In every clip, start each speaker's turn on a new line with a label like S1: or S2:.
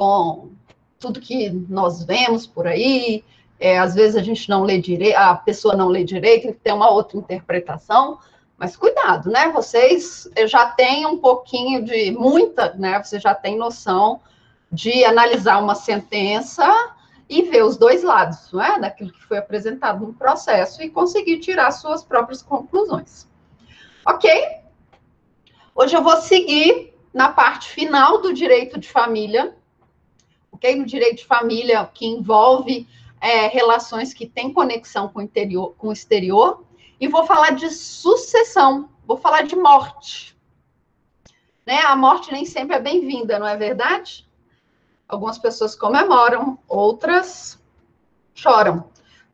S1: com tudo que nós vemos por aí. Às vezes a gente não lê direito, a pessoa não lê direito, tem uma outra interpretação, mas cuidado, né? Vocês já têm um pouquinho de muita, né? Você já tem noção de analisar uma sentença e ver os dois lados, não é? Daquilo que foi apresentado no processo e conseguir tirar suas próprias conclusões. Ok? Hoje eu vou seguir na parte final do direito de família, ok? No direito de família, que envolve relações que têm conexão com o exterior, e vou falar de sucessão, vou falar de morte. Né? A morte nem sempre é bem-vinda, não é verdade? Algumas pessoas comemoram, outras choram.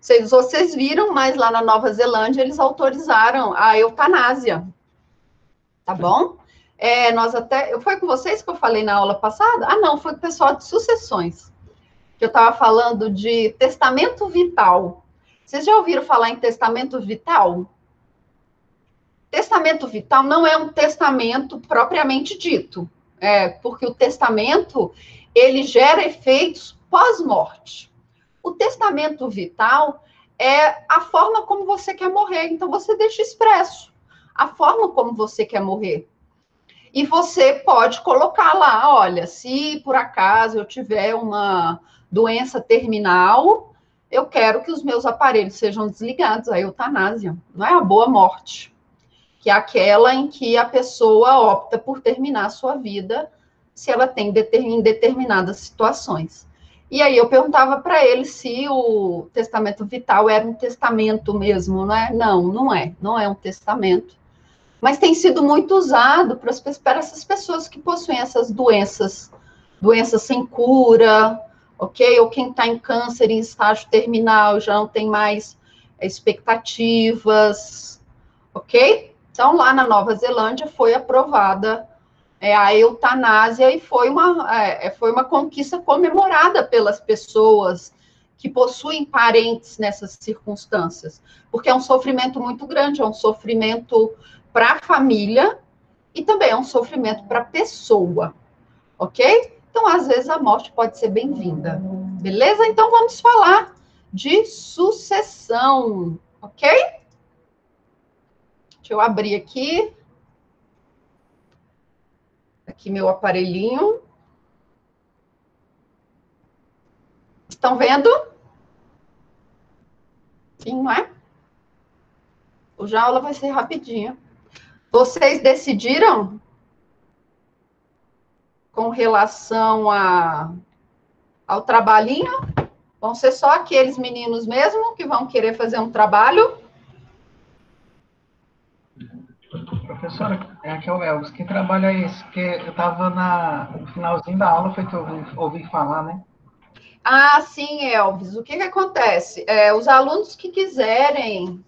S1: Vocês viram, mas lá na Nova Zelândia eles autorizaram a eutanásia. Tá bom? Foi com vocês que eu falei na aula passada? Ah, não, foi com o pessoal de sucessões. Que eu estava falando de testamento vital. Vocês já ouviram falar em testamento vital? Testamento vital não é um testamento propriamente dito. Porque o testamento, ele gera efeitos pós-morte. O testamento vital é a forma como você quer morrer. Então, você deixa expresso a forma como você quer morrer. E você pode colocar lá, olha, se por acaso eu tiver uma doença terminal, eu quero que os meus aparelhos sejam desligados, a eutanásia, não é a boa morte, que é aquela em que a pessoa opta por terminar a sua vida se ela tem em determinadas situações. E aí eu perguntava para ele se o testamento vital era um testamento mesmo, não é? Não é um testamento. Mas tem sido muito usado para essas pessoas que possuem essas doenças sem cura, ok? Ou quem está em câncer em estágio terminal, já não tem mais expectativas, ok? Então, lá na Nova Zelândia foi aprovada a eutanásia e foi uma conquista comemorada pelas pessoas que possuem parentes nessas circunstâncias, porque é um sofrimento muito grande, é um sofrimento para a família e também é um sofrimento para a pessoa, ok? Então, às vezes, a morte pode ser bem-vinda, beleza? Então, vamos falar de sucessão, ok? Deixa eu abrir aqui meu aparelhinho. Estão vendo? Sim, não é? Hoje a aula vai ser rapidinha. Vocês decidiram com relação ao trabalhinho? Vão ser só aqueles meninos mesmo que vão querer fazer um trabalho?
S2: Professora, aqui é o Elvis. Que trabalho é esse? Porque eu estava no finalzinho da aula, foi que eu ouvi falar, né?
S1: Ah, sim, Elvis. O que acontece? Os alunos que quiserem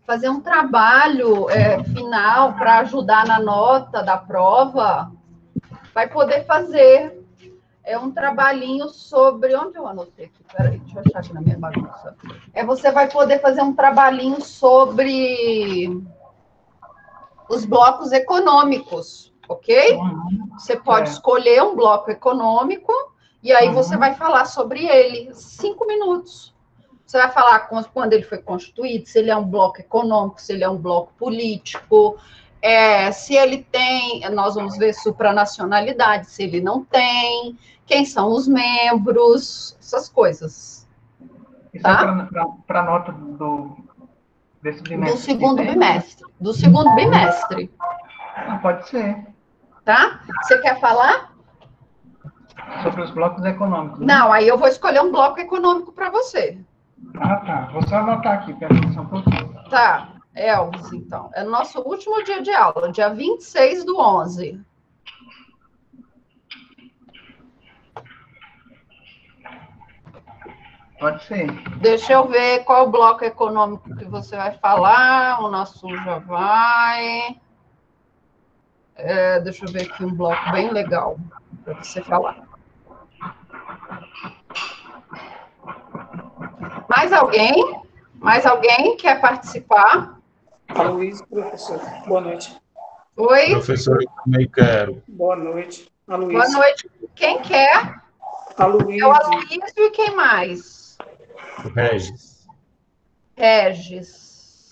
S1: fazer um trabalho final para ajudar na nota da prova, vai poder fazer um trabalhinho sobre... Onde eu anotei aqui? Peraí, deixa eu achar aqui na minha bagunça. Você vai poder fazer um trabalhinho sobre os blocos econômicos, ok? Você pode escolher um bloco econômico e aí você vai falar sobre ele 5 minutos. Você vai falar quando ele foi constituído, se ele é um bloco econômico, se ele é um bloco político, se ele tem, nós vamos ver supranacionalidade, se ele não tem, quem são os membros, essas coisas.
S2: Isso
S1: tá?
S2: É para a nota desse bimestre?
S1: Do segundo bimestre.
S2: Pode ser.
S1: Tá? Você quer falar?
S2: Sobre os blocos econômicos. Né?
S1: Não, aí eu vou escolher um bloco econômico para você.
S2: Ah, tá. Vou só anotar aqui, presta atenção um pouquinho.
S1: Tá, Elvis, então. É o nosso último dia de aula, dia 26/11.
S2: Pode ser.
S1: Deixa eu ver qual bloco econômico que você vai falar. O nosso já vai. Deixa eu ver aqui um bloco bem legal para você falar. Mais alguém? Mais alguém quer participar?
S3: Aloysio, professor. Boa noite.
S1: Oi?
S4: Professor, eu também quero.
S3: Boa noite. Aloysio.
S1: Boa noite. Quem quer?
S3: Aloysio.
S1: É o Aloysio e quem mais?
S4: O Regis.
S1: Regis.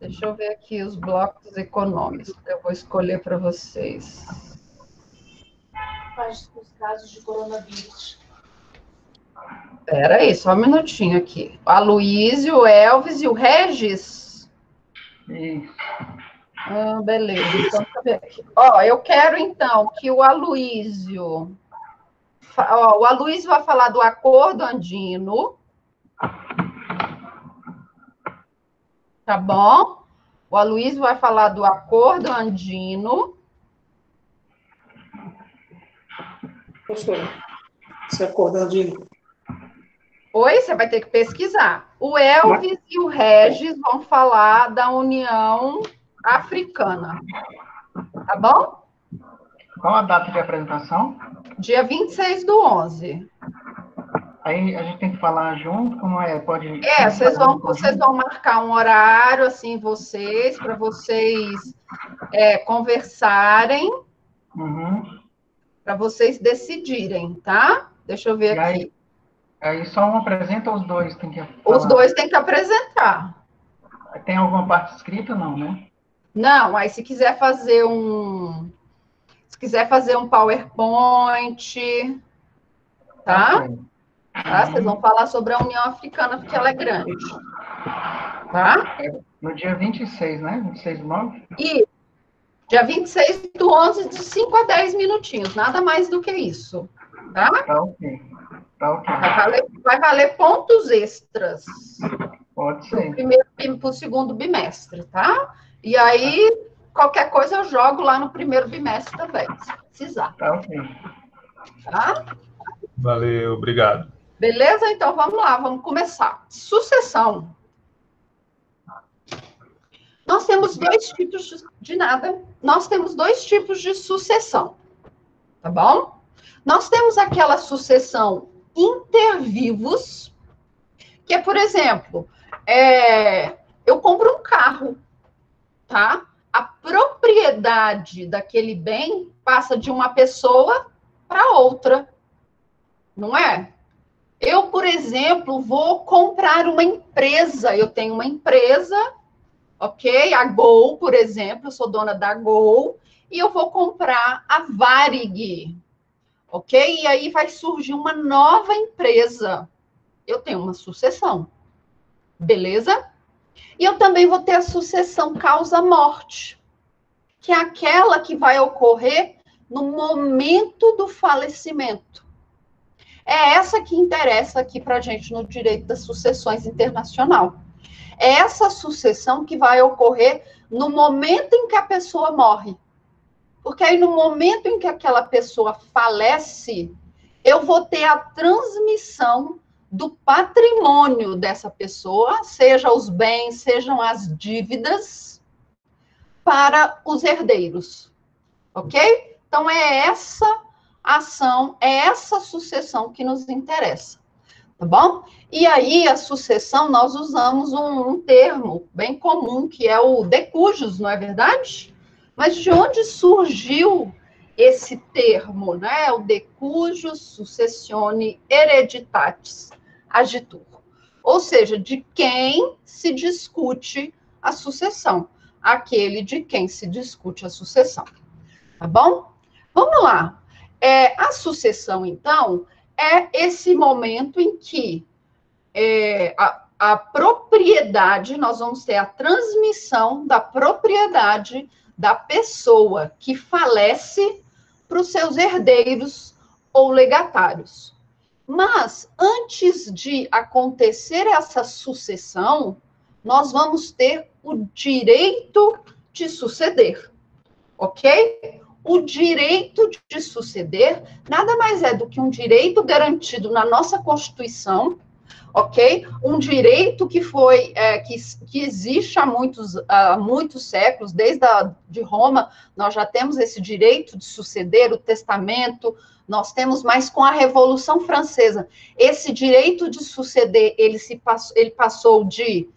S1: Deixa eu ver aqui os blocos econômicos que eu vou escolher para vocês.
S5: Os casos de coronavírus.
S1: Espera aí, só um minutinho aqui. O Aloysio, o Elvis e o Regis?
S2: Isso.
S1: Ah, beleza. Então, deixa eu ver aqui. Ó, eu quero, então, que o Aloysio... Ó, o Aloysio vai falar do acordo andino. Tá bom? O Aloysio vai falar do acordo andino.
S3: Professora, esse acordo andino.
S1: Oi, você vai ter que pesquisar. O Elvis e o Regis vão falar da União Africana. Tá bom?
S2: Qual a data de apresentação?
S1: Dia 26/11.
S2: Aí a gente tem que falar junto, como é? Pode.
S1: Vocês vão marcar um horário, assim, para vocês conversarem, para vocês decidirem, tá? Deixa eu ver aqui.
S2: Aí só um apresenta ou os dois tem que falar?
S1: Os dois têm que apresentar.
S2: Tem alguma parte escrita, não, né?
S1: Não, aí se quiser fazer um PowerPoint, tá?
S2: Ok.
S1: Tá? Vocês vão falar sobre a União Africana, porque ela é grande. Tá?
S2: No dia 26, né? 26/9?
S1: E dia 26/11, de 5 a 10 minutinhos, nada mais do que isso. Tá?
S2: Tá ok. Tá ok.
S1: Vai valer pontos extras.
S2: Pode ser.
S1: Para o segundo bimestre, tá? E aí, qualquer coisa eu jogo lá no primeiro bimestre também, se precisar.
S2: Tá ok.
S1: Tá?
S4: Valeu, obrigado.
S1: Beleza? Então, vamos lá, vamos começar. Sucessão. Nós temos dois tipos de nada. Nós temos dois tipos de sucessão. Tá bom? Nós temos aquela sucessão intervivos, que é, por exemplo, eu compro um carro, tá? A propriedade daquele bem passa de uma pessoa para outra, não é? Eu, por exemplo, vou comprar uma empresa. Eu tenho uma empresa, ok? A Gol, por exemplo, eu sou dona da Gol, e eu vou comprar a Varig, ok? E aí vai surgir uma nova empresa. Eu tenho uma sucessão, beleza? E eu também vou ter a sucessão causa-morte, que é aquela que vai ocorrer no momento do falecimento. É essa que interessa aqui para a gente no direito das sucessões internacional. É essa sucessão que vai ocorrer no momento em que a pessoa morre. Porque aí, no momento em que aquela pessoa falece, eu vou ter a transmissão do patrimônio dessa pessoa, seja os bens, sejam as dívidas, para os herdeiros. Ok? Então, é essa ação, é essa sucessão que nos interessa. Tá bom? E aí, a sucessão, nós usamos um termo bem comum, que é o de cujus, não é verdade? Mas de onde surgiu esse termo, né? O de cujus successione hereditatis agitur. Ou seja, de quem se discute a sucessão. Aquele de quem se discute a sucessão. Tá bom? Vamos lá. A sucessão, então, é esse momento em que a propriedade, nós vamos ter a transmissão da propriedade da pessoa que falece para os seus herdeiros ou legatários. Mas, antes de acontecer essa sucessão, nós vamos ter o direito de suceder, ok? O direito de suceder nada mais é do que um direito garantido na nossa Constituição, ok? Um direito que foi, que existe há muitos séculos, desde de Roma, nós já temos esse direito de suceder, o testamento, nós temos mais com a Revolução Francesa. Esse direito de suceder, ele passou de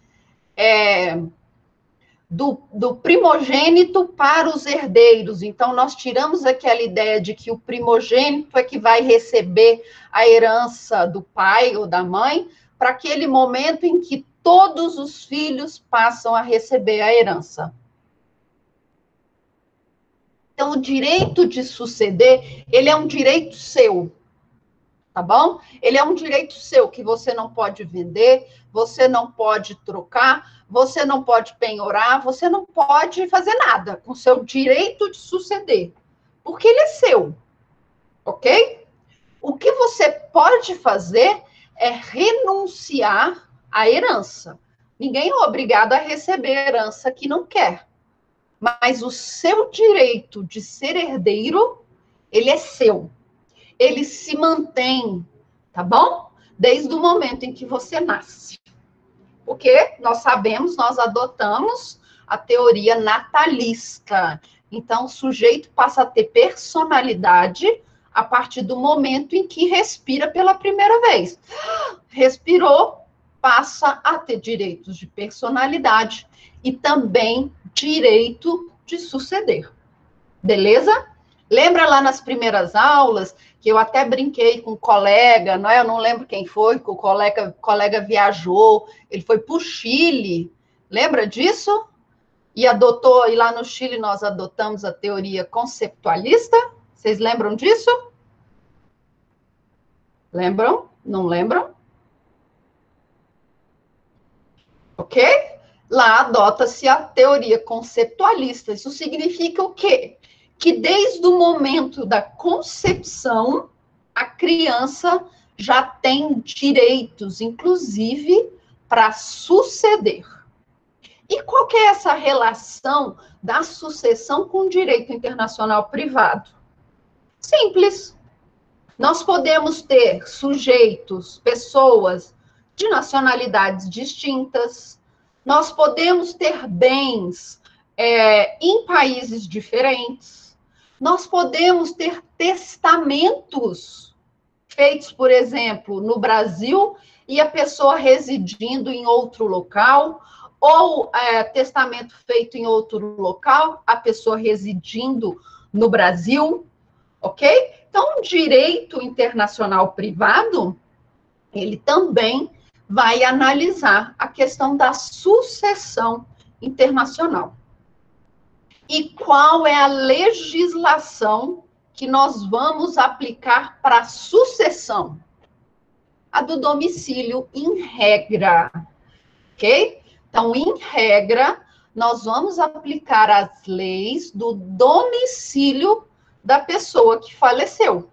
S1: do primogênito para os herdeiros. Então, nós tiramos aquela ideia de que o primogênito é que vai receber a herança do pai ou da mãe, para aquele momento em que todos os filhos passam a receber a herança. Então, o direito de suceder, ele é um direito seu, tá bom? Ele é um direito seu que você não pode vender, você não pode trocar, você não pode penhorar, você não pode fazer nada com o seu direito de suceder, porque ele é seu, ok? O que você pode fazer é renunciar à herança. Ninguém é obrigado a receber herança que não quer. Mas o seu direito de ser herdeiro, ele é seu. Ele se mantém, tá bom? Desde o momento em que você nasce. Porque nós sabemos, nós adotamos a teoria natalista. Então, o sujeito passa a ter personalidade a partir do momento em que respira pela primeira vez. Respirou, passa a ter direitos de personalidade e também direito de suceder. Beleza? Lembra lá nas primeiras aulas que eu até brinquei com um colega, não é? Eu não lembro quem foi, que o colega viajou, ele foi para o Chile. Lembra disso? E adotou, e lá no Chile nós adotamos a teoria conceptualista. Vocês lembram disso? Lembram? Não lembram? Ok? Lá adota-se a teoria conceitualista. Isso significa o quê? Que desde o momento da concepção, a criança já tem direitos, inclusive, para suceder. E qual que é essa relação da sucessão com o direito internacional privado? Simples. Nós podemos ter sujeitos, pessoas de nacionalidades distintas, nós podemos ter bens em países diferentes, nós podemos ter testamentos feitos, por exemplo, no Brasil e a pessoa residindo em outro local, ou testamento feito em outro local, a pessoa residindo no Brasil, ok? Então, o direito internacional privado, ele também vai analisar a questão da sucessão internacional. E qual é a legislação que nós vamos aplicar para a sucessão? A do domicílio, em regra, ok? Então, em regra, nós vamos aplicar as leis do domicílio da pessoa que faleceu,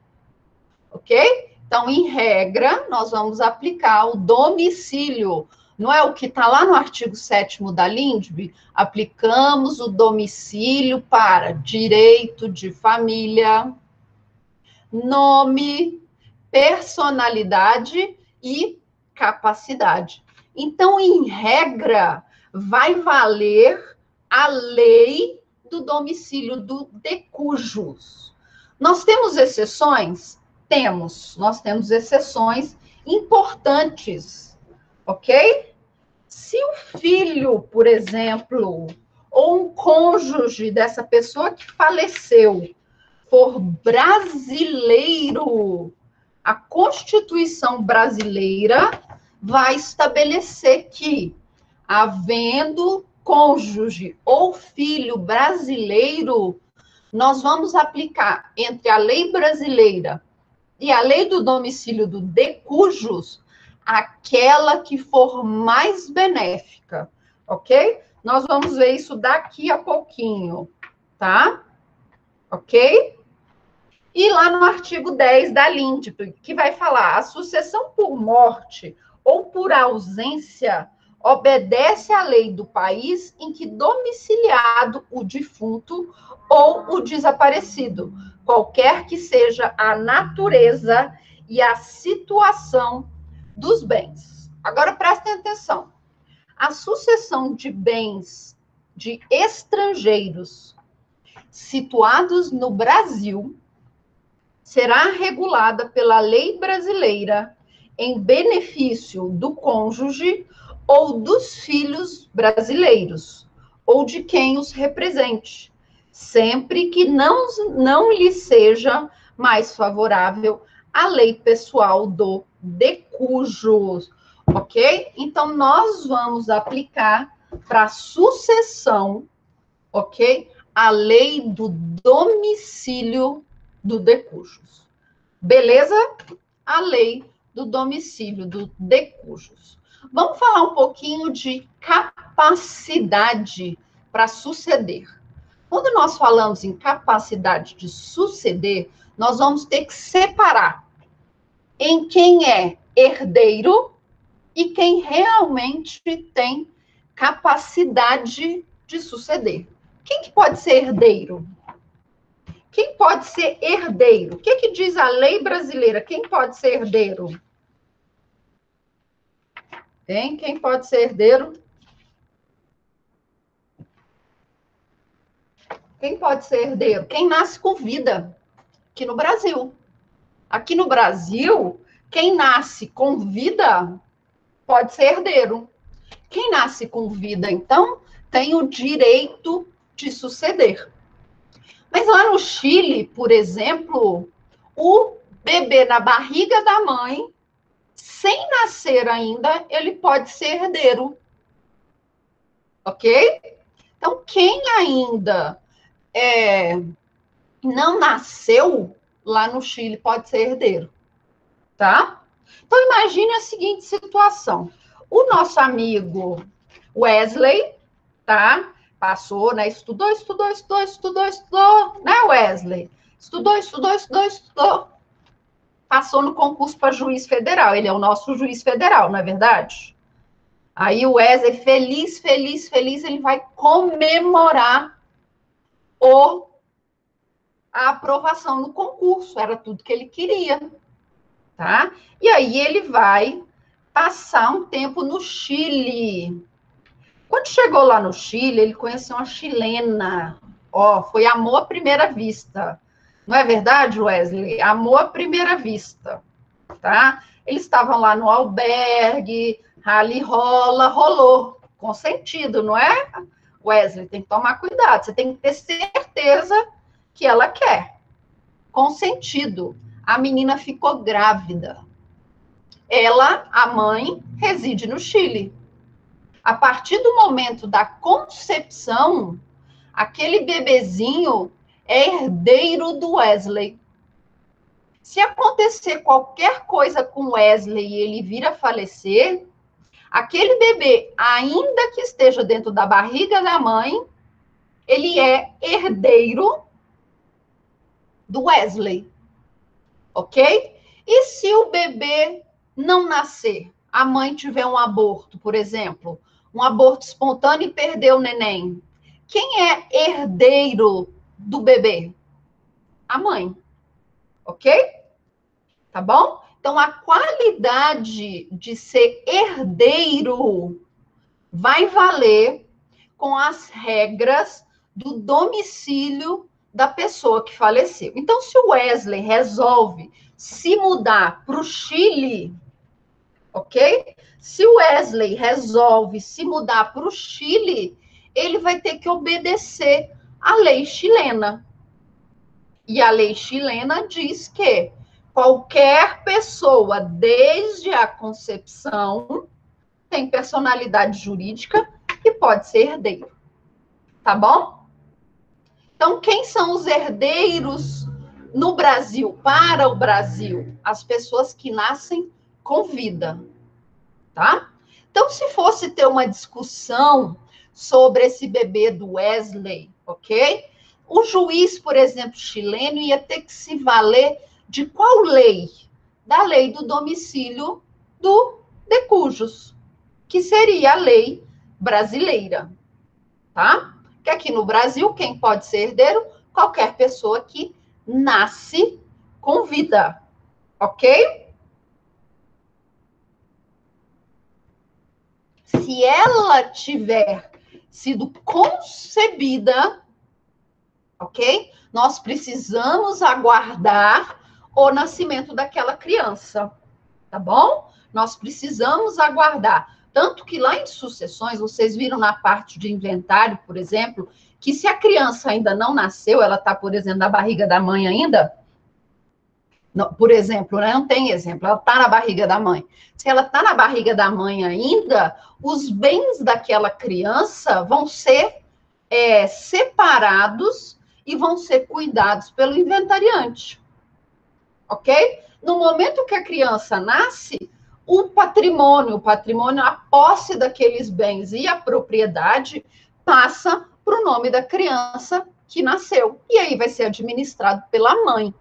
S1: ok? Então, em regra, nós vamos aplicar o domicílio. Não é o que está lá no artigo 7º da LINDB? Aplicamos o domicílio para direito de família, nome, personalidade e capacidade. Então, em regra, vai valer a lei do domicílio do de cujos. Nós temos exceções? Nós temos exceções importantes, ok? Se o filho, por exemplo, ou um cônjuge dessa pessoa que faleceu for brasileiro, a Constituição brasileira vai estabelecer que, havendo cônjuge ou filho brasileiro, nós vamos aplicar entre a lei brasileira e a lei do domicílio do de cujos, aquela que for mais benéfica, ok? Nós vamos ver isso daqui a pouquinho, tá? Ok? E lá no artigo 10 da LINDB, que vai falar, a sucessão por morte ou por ausência obedece à lei do país em que domiciliado o defunto ou o desaparecido, qualquer que seja a natureza e a situação dos bens. Agora, prestem atenção. A sucessão de bens de estrangeiros situados no Brasil será regulada pela lei brasileira em benefício do cônjuge ou dos filhos brasileiros, ou de quem os represente, sempre que não lhe seja mais favorável a lei pessoal do de cujos, ok? Então, nós vamos aplicar para sucessão, ok? A lei do domicílio do de cujos. Beleza? A lei do domicílio do de cujos. Vamos falar um pouquinho de capacidade para suceder. Quando nós falamos em capacidade de suceder, nós vamos ter que separar em quem é herdeiro e quem realmente tem capacidade de suceder. Quem que pode ser herdeiro? Quem pode ser herdeiro? O que diz a lei brasileira? Quem pode ser herdeiro? Tem? Quem pode ser herdeiro? Quem pode ser herdeiro? Quem nasce com vida. Aqui no Brasil. Aqui no Brasil, quem nasce com vida pode ser herdeiro. Quem nasce com vida, então, tem o direito de suceder. Mas lá no Chile, por exemplo, o bebê na barriga da mãe, sem nascer ainda, ele pode ser herdeiro. Ok? Então, quem ainda não nasceu lá no Chile pode ser herdeiro. Tá? Então, imagine a seguinte situação. O nosso amigo Wesley, tá? Passou, né? Estudou, né, Wesley? Estudou. Passou no concurso para juiz federal. Ele é o nosso juiz federal, não é verdade? Aí o Wesley, feliz, ele vai comemorar a aprovação no concurso. Era tudo que ele queria, tá? E aí ele vai passar um tempo no Chile. Quando chegou lá no Chile, ele conheceu uma chilena. Foi amor à primeira vista. Não é verdade, Wesley? Amor à primeira vista, tá? Eles estavam lá no albergue, ali rolou. Consentido, não é, Wesley? Tem que tomar cuidado. Você tem que ter certeza que ela quer. Consentido. A menina ficou grávida. Ela, a mãe, reside no Chile. A partir do momento da concepção, aquele bebezinho é herdeiro do Wesley. Se acontecer qualquer coisa com Wesley e ele vir a falecer, aquele bebê, ainda que esteja dentro da barriga da mãe, ele é herdeiro do Wesley. Ok? E se o bebê não nascer, a mãe tiver um aborto, por exemplo, um aborto espontâneo e perder o neném, quem é herdeiro do bebê? A mãe. Ok? Tá bom? Então, a qualidade de ser herdeiro vai valer com as regras do domicílio da pessoa que faleceu. Então, se o Wesley resolve se mudar para o Chile, ok? Se o Wesley resolve se mudar para o Chile, ele vai ter que obedecer à lei chilena. E a lei chilena diz que qualquer pessoa, desde a concepção, tem personalidade jurídica e pode ser herdeiro. Tá bom? Então, quem são os herdeiros no Brasil, para o Brasil? As pessoas que nascem com vida. Tá? Então, se fosse ter uma discussão sobre esse bebê do Wesley, ok? O juiz, por exemplo, chileno, ia ter que se valer de qual lei? Da lei do domicílio do de cujos, que seria a lei brasileira, tá? Que aqui no Brasil, quem pode ser herdeiro? Qualquer pessoa que nasce com vida, ok? Se ela tiver sido concebida, ok? Nós precisamos aguardar o nascimento daquela criança, tá bom? Nós precisamos aguardar. Tanto que lá em sucessões, vocês viram na parte de inventário, por exemplo, que se a criança ainda não nasceu, ela está, por exemplo, na barriga da mãe ainda, não, por exemplo, né, não tem exemplo, ela está na barriga da mãe. Se ela está na barriga da mãe ainda, os bens daquela criança vão ser separados e vão ser cuidados pelo inventariante. Ok? No momento que a criança nasce, o patrimônio, a posse daqueles bens e a propriedade passa para o nome da criança que nasceu. E aí vai ser administrado pela mãe.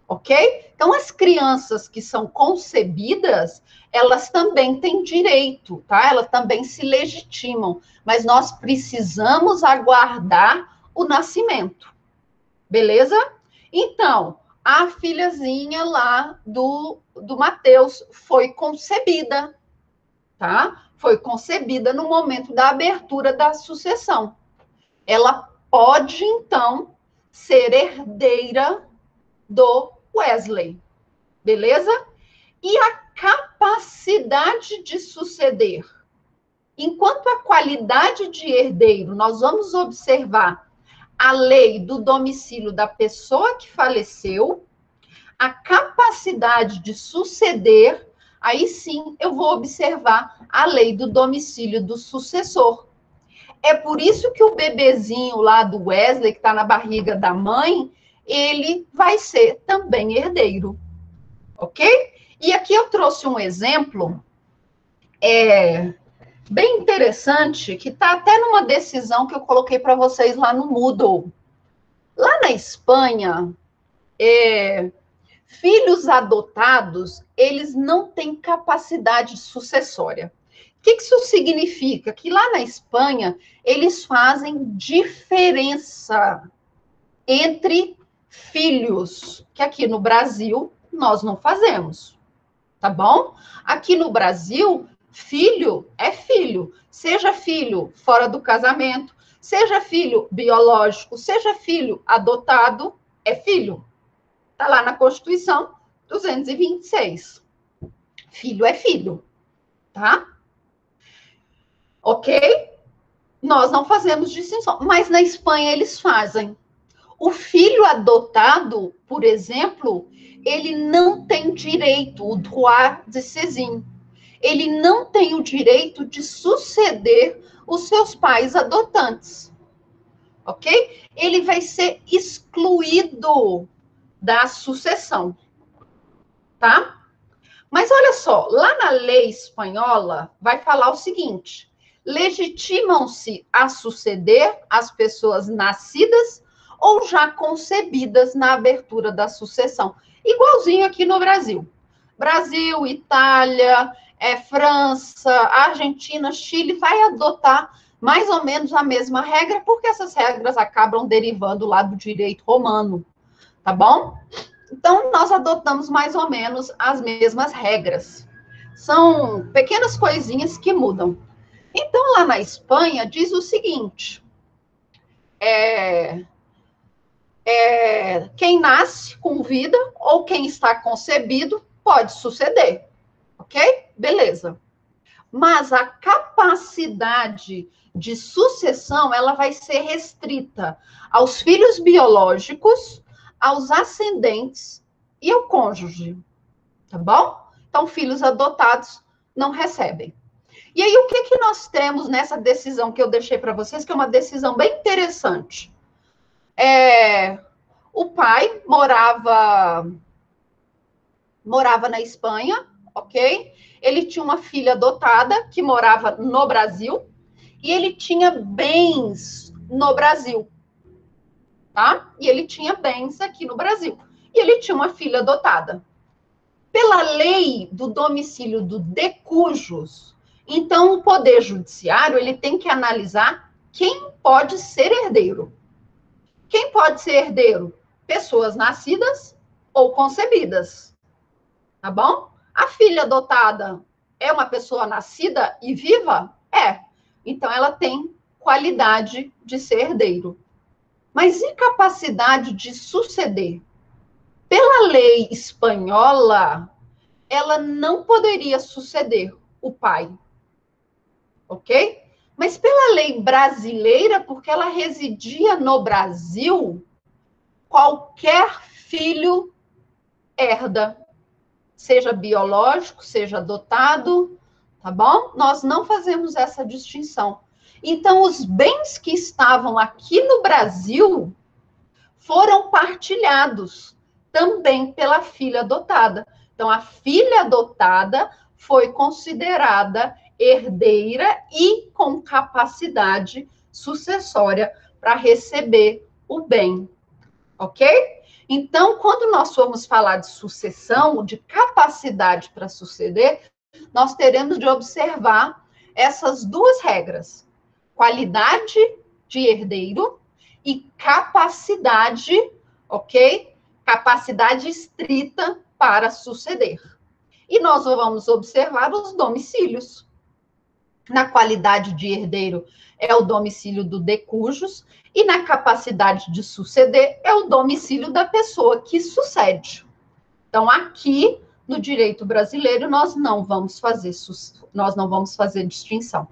S1: Ok? Então, as crianças que são concebidas, elas também têm direito, tá? Elas também se legitimam, mas nós precisamos aguardar o nascimento. Beleza? Então, a filhazinha lá do Mateus foi concebida, tá? Foi concebida no momento da abertura da sucessão. Ela pode, então, ser herdeira do Wesley, beleza? E a capacidade de suceder. Enquanto a qualidade de herdeiro, nós vamos observar a lei do domicílio da pessoa que faleceu, a capacidade de suceder, aí sim eu vou observar a lei do domicílio do sucessor. É por isso que o bebezinho lá do Wesley, que está na barriga da mãe, ele vai ser também herdeiro, ok? E aqui eu trouxe um exemplo bem interessante, que está até numa decisão que eu coloquei para vocês lá no Moodle. Lá na Espanha, filhos adotados, eles não têm capacidade sucessória. O que isso significa? Que lá na Espanha, eles fazem diferença entre filhos, que aqui no Brasil nós não fazemos, tá bom? Aqui no Brasil, filho é filho, seja filho fora do casamento, seja filho biológico, seja filho adotado, é filho. Tá lá na Constituição 226. Filho é filho, tá? Ok? Nós não fazemos distinção, mas na Espanha eles fazem. O filho adotado, por exemplo, ele não tem direito, o droit de saisine. Ele não tem o direito de suceder os seus pais adotantes. Ok? Ele vai ser excluído da sucessão. Tá? Mas olha só, lá na lei espanhola vai falar o seguinte: legitimam-se a suceder as pessoas nascidas ou já concebidas na abertura da sucessão. Igualzinho aqui no Brasil. Brasil, Itália, França, Argentina, Chile vai adotar mais ou menos a mesma regra, porque essas regras acabam derivando lá do direito romano, tá bom? Então, nós adotamos mais ou menos as mesmas regras. São pequenas coisinhas que mudam. Então, lá na Espanha, diz o seguinte: quem nasce com vida ou quem está concebido pode suceder, ok? Beleza. Mas a capacidade de sucessão, ela vai ser restrita aos filhos biológicos, aos ascendentes e ao cônjuge, tá bom? Então, filhos adotados não recebem. E aí, o que nós temos nessa decisão que eu deixei para vocês, que é uma decisão bem interessante? O pai morava na Espanha, ok? Ele tinha uma filha adotada que morava no Brasil e ele tinha bens no Brasil, tá? E ele tinha bens aqui no Brasil. E ele tinha uma filha adotada. Pela lei do domicílio do de cujos, então o Poder Judiciário ele tem que analisar quem pode ser herdeiro. Quem pode ser herdeiro? Pessoas nascidas ou concebidas. Tá bom? A filha adotada é uma pessoa nascida e viva? É. Então, ela tem qualidade de ser herdeiro. Mas incapacidade de suceder? Pela lei espanhola, ela não poderia suceder o pai. ok? Mas pela lei brasileira, porque ela residia no Brasil, qualquer filho herda, seja biológico, seja adotado, tá bom? Nós não fazemos essa distinção. Então, os bens que estavam aqui no Brasil foram partilhados também pela filha adotada. Então, a filha adotada foi considerada herdeira e com capacidade sucessória para receber o bem, ok? Então, quando nós formos falar de sucessão, de capacidade para suceder, nós teremos de observar essas duas regras: qualidade de herdeiro e capacidade, ok? Capacidade estrita para suceder. E nós vamos observar os domicílios. Na qualidade de herdeiro é o domicílio do de cujus, e na capacidade de suceder é o domicílio da pessoa que sucede. Então, aqui, no direito brasileiro, nós não vamos fazer distinção.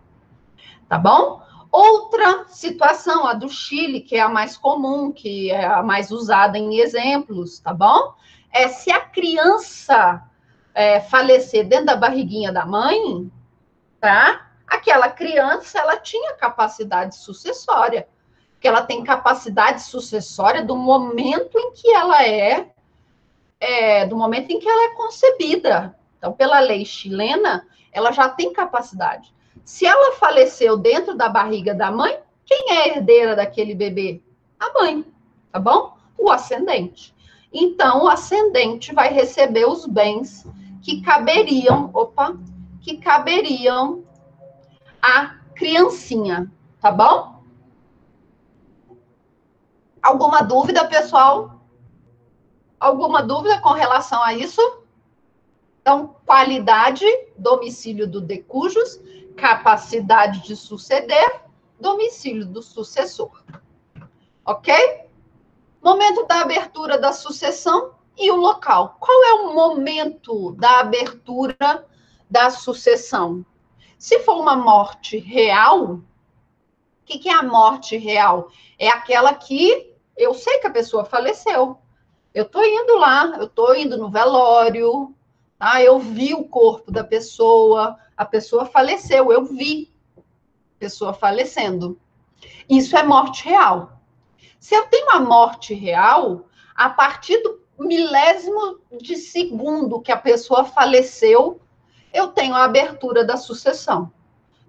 S1: Tá bom? Outra situação, a do Chile, que é a mais comum, que é a mais usada em exemplos, tá bom? É se a criança falecer dentro da barriguinha da mãe, tá? Aquela criança, ela tinha capacidade sucessória, porque ela tem capacidade sucessória do momento em que ela é concebida. Então, pela lei chilena, ela já tem capacidade. Se ela faleceu dentro da barriga da mãe, quem é a herdeira daquele bebê? A mãe, tá bom? O ascendente. Então, o ascendente vai receber os bens que caberiam à criancinha, tá bom? Alguma dúvida, pessoal? Alguma dúvida com relação a isso? Então, qualidade, domicílio do de cujus, capacidade de suceder, domicílio do sucessor. Ok? Momento da abertura da sucessão e o local. Qual é o momento da abertura da sucessão? Se for uma morte real, o que é a morte real? É aquela que eu sei que a pessoa faleceu. Eu estou indo lá, eu estou indo no velório, tá? Eu vi o corpo da pessoa, a pessoa faleceu, eu vi a pessoa falecendo. Isso é morte real. Se eu tenho a morte real, a partir do milésimo de segundo que a pessoa faleceu, eu tenho a abertura da sucessão.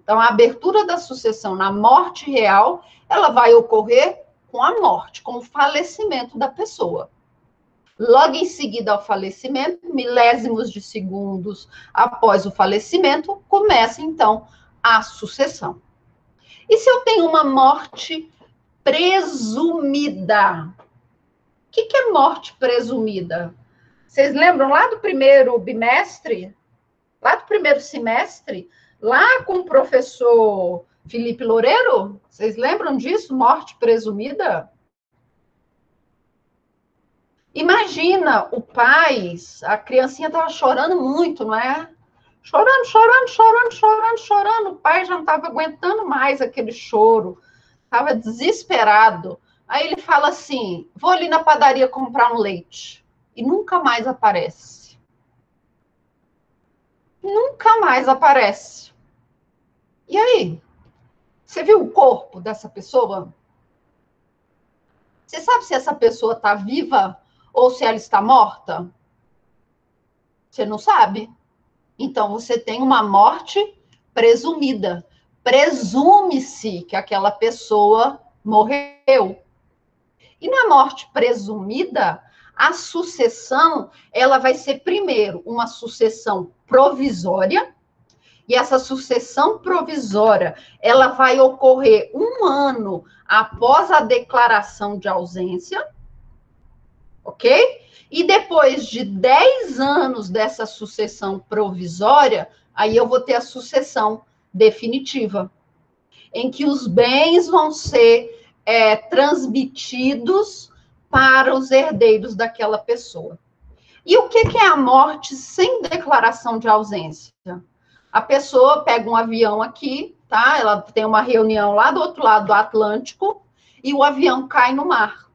S1: Então, a abertura da sucessão na morte real, ela vai ocorrer com a morte, com o falecimento da pessoa. Logo em seguida ao falecimento, milésimos de segundos após o falecimento, começa, então, a sucessão. E se eu tenho uma morte presumida? O que é morte presumida? Vocês lembram lá do primeiro bimestre? Lá do primeiro semestre? Lá com o professor Felipe Loureiro? Vocês lembram disso? Morte presumida? Imagina o pai, a criancinha estava chorando muito, não é? Chorando. O pai já não estava aguentando mais aquele choro. Estava desesperado. Aí ele fala assim, vou ali na padaria comprar um leite. E nunca mais aparece. Nunca mais aparece. E aí? Você viu o corpo dessa pessoa? Você sabe se essa pessoa está viva ou se ela está morta? Você não sabe. Então, você tem uma morte presumida. Presume-se que aquela pessoa morreu. E na morte presumida, a sucessão, ela vai ser, primeiro, uma sucessão provisória, e essa sucessão provisória, ela vai ocorrer 1 ano após a declaração de ausência, ok? E depois de 10 anos dessa sucessão provisória, aí eu vou ter a sucessão definitiva, em que os bens vão ser transmitidos para os herdeiros daquela pessoa. E o que é a morte sem declaração de ausência? A pessoa pega um avião aqui, tá? Ela tem uma reunião lá do outro lado do Atlântico e o avião cai no mar.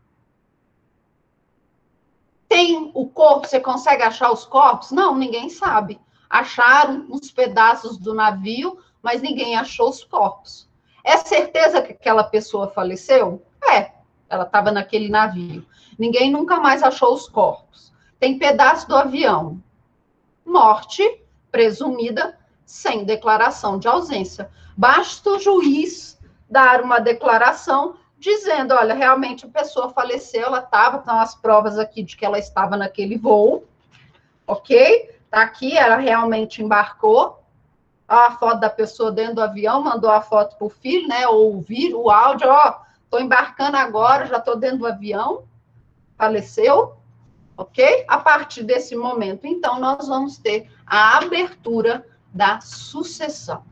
S1: Tem o corpo, você consegue achar os corpos? Não, ninguém sabe. Acharam uns pedaços do navio, mas ninguém achou os corpos. É certeza que aquela pessoa faleceu? É, ela estava naquele navio. Ninguém nunca mais achou os corpos. Tem pedaço do avião. Morte presumida sem declaração de ausência. Basta o juiz dar uma declaração dizendo, olha, realmente a pessoa faleceu, ela estava, estão as provas aqui de que ela estava naquele voo, ok? Tá aqui, ela realmente embarcou. A foto da pessoa dentro do avião, mandou a foto para o filho, né? Ou ouvir o áudio, ó, estou embarcando agora, já estou dentro do avião, faleceu, ok? A partir desse momento, então, nós vamos ter a abertura da sucessão.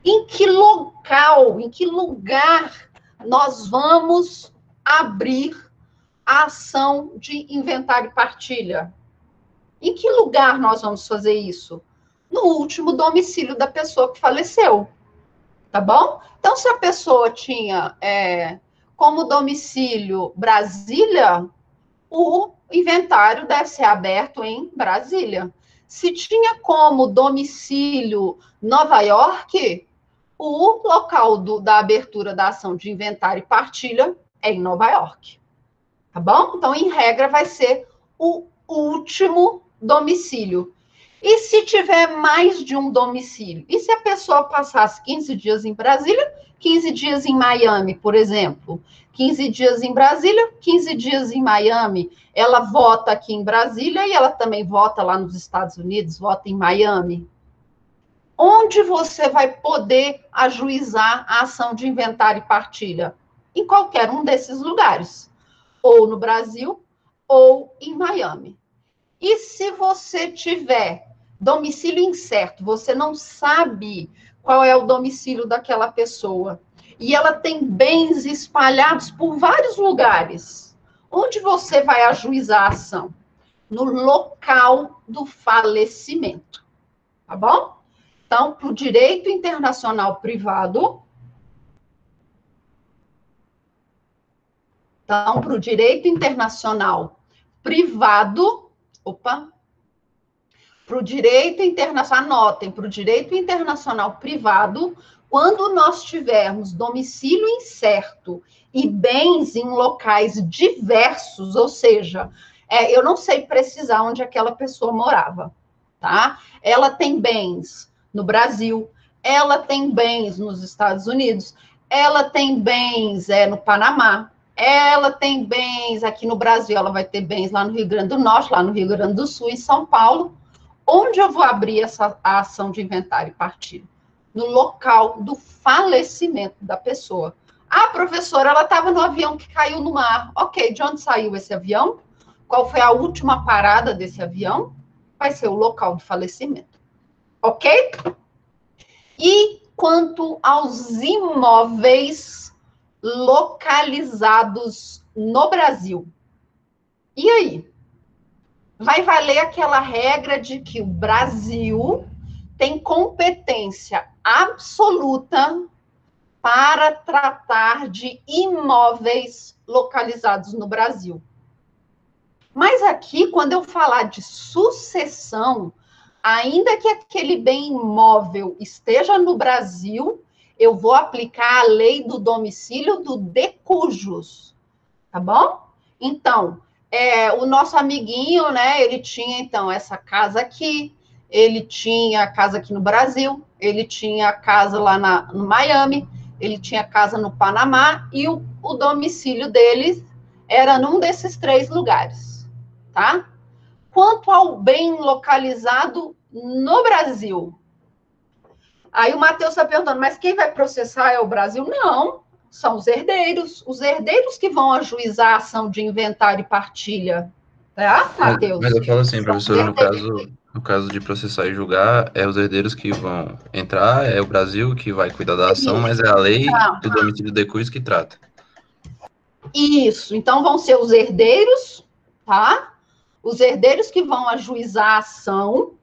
S1: Em que local, em que lugar nós vamos abrir a ação de inventário e partilha? Em que lugar nós vamos fazer isso? No último domicílio da pessoa que faleceu, tá bom? Então, se a pessoa tinha como domicílio Brasília, o inventário deve ser aberto em Brasília. Se tinha como domicílio Nova York, o local da abertura da ação de inventário e partilha é em Nova York, tá bom? Então, em regra, vai ser o último domicílio. E se tiver mais de um domicílio? E se a pessoa passasse 15 dias em Brasília, 15 dias em Miami, por exemplo? 15 dias em Brasília, 15 dias em Miami. Ela vota aqui em Brasília e ela também vota lá nos Estados Unidos, vota em Miami. Onde você vai poder ajuizar a ação de inventário e partilha? Em qualquer um desses lugares. Ou no Brasil, ou em Miami. E se você tiver domicílio incerto, você não sabe qual é o domicílio daquela pessoa, e ela tem bens espalhados por vários lugares, onde você vai ajuizar a ação? No local do falecimento, tá bom? Então, para o direito internacional privado, para o direito internacional, anotem, para o direito internacional privado, quando nós tivermos domicílio incerto e bens em locais diversos, ou seja, eu não sei precisar onde aquela pessoa morava, tá? Ela tem bens no Brasil, ela tem bens nos Estados Unidos, ela tem bens no Panamá, ela tem bens aqui no Brasil, ela vai ter bens lá no Rio Grande do Norte, lá no Rio Grande do Sul, em São Paulo. Onde eu vou abrir a ação de inventário e partilha? No local do falecimento da pessoa. A professora, ela estava no avião que caiu no mar. Ok, de onde saiu esse avião? Qual foi a última parada desse avião? Vai ser o local de falecimento. Ok? E quanto aos imóveis localizados no Brasil? E aí? Vai valer aquela regra de que o Brasil tem competência absoluta para tratar de imóveis localizados no Brasil. Mas aqui, quando eu falar de sucessão, ainda que aquele bem imóvel esteja no Brasil, eu vou aplicar a lei do domicílio do de cujus, tá bom? Então, o nosso amiguinho, né, ele tinha, então, essa casa aqui, ele tinha casa aqui no Brasil, ele tinha casa lá no Miami, ele tinha casa no Panamá, e o domicílio dele era num desses 3 lugares, tá? Quanto ao bem localizado no Brasil, aí o Matheus está perguntando, mas quem vai processar é o Brasil? Não, são os herdeiros que vão ajuizar a ação de inventário e partilha, tá, Matheus?
S6: Mas eu falo assim, professora, no caso de processar e julgar, é os herdeiros que vão entrar, é o Brasil que vai cuidar da ação, mas é a lei do domicílio de cujus que trata.
S1: Isso, então vão ser os herdeiros, tá? Os herdeiros que vão ajuizar a ação.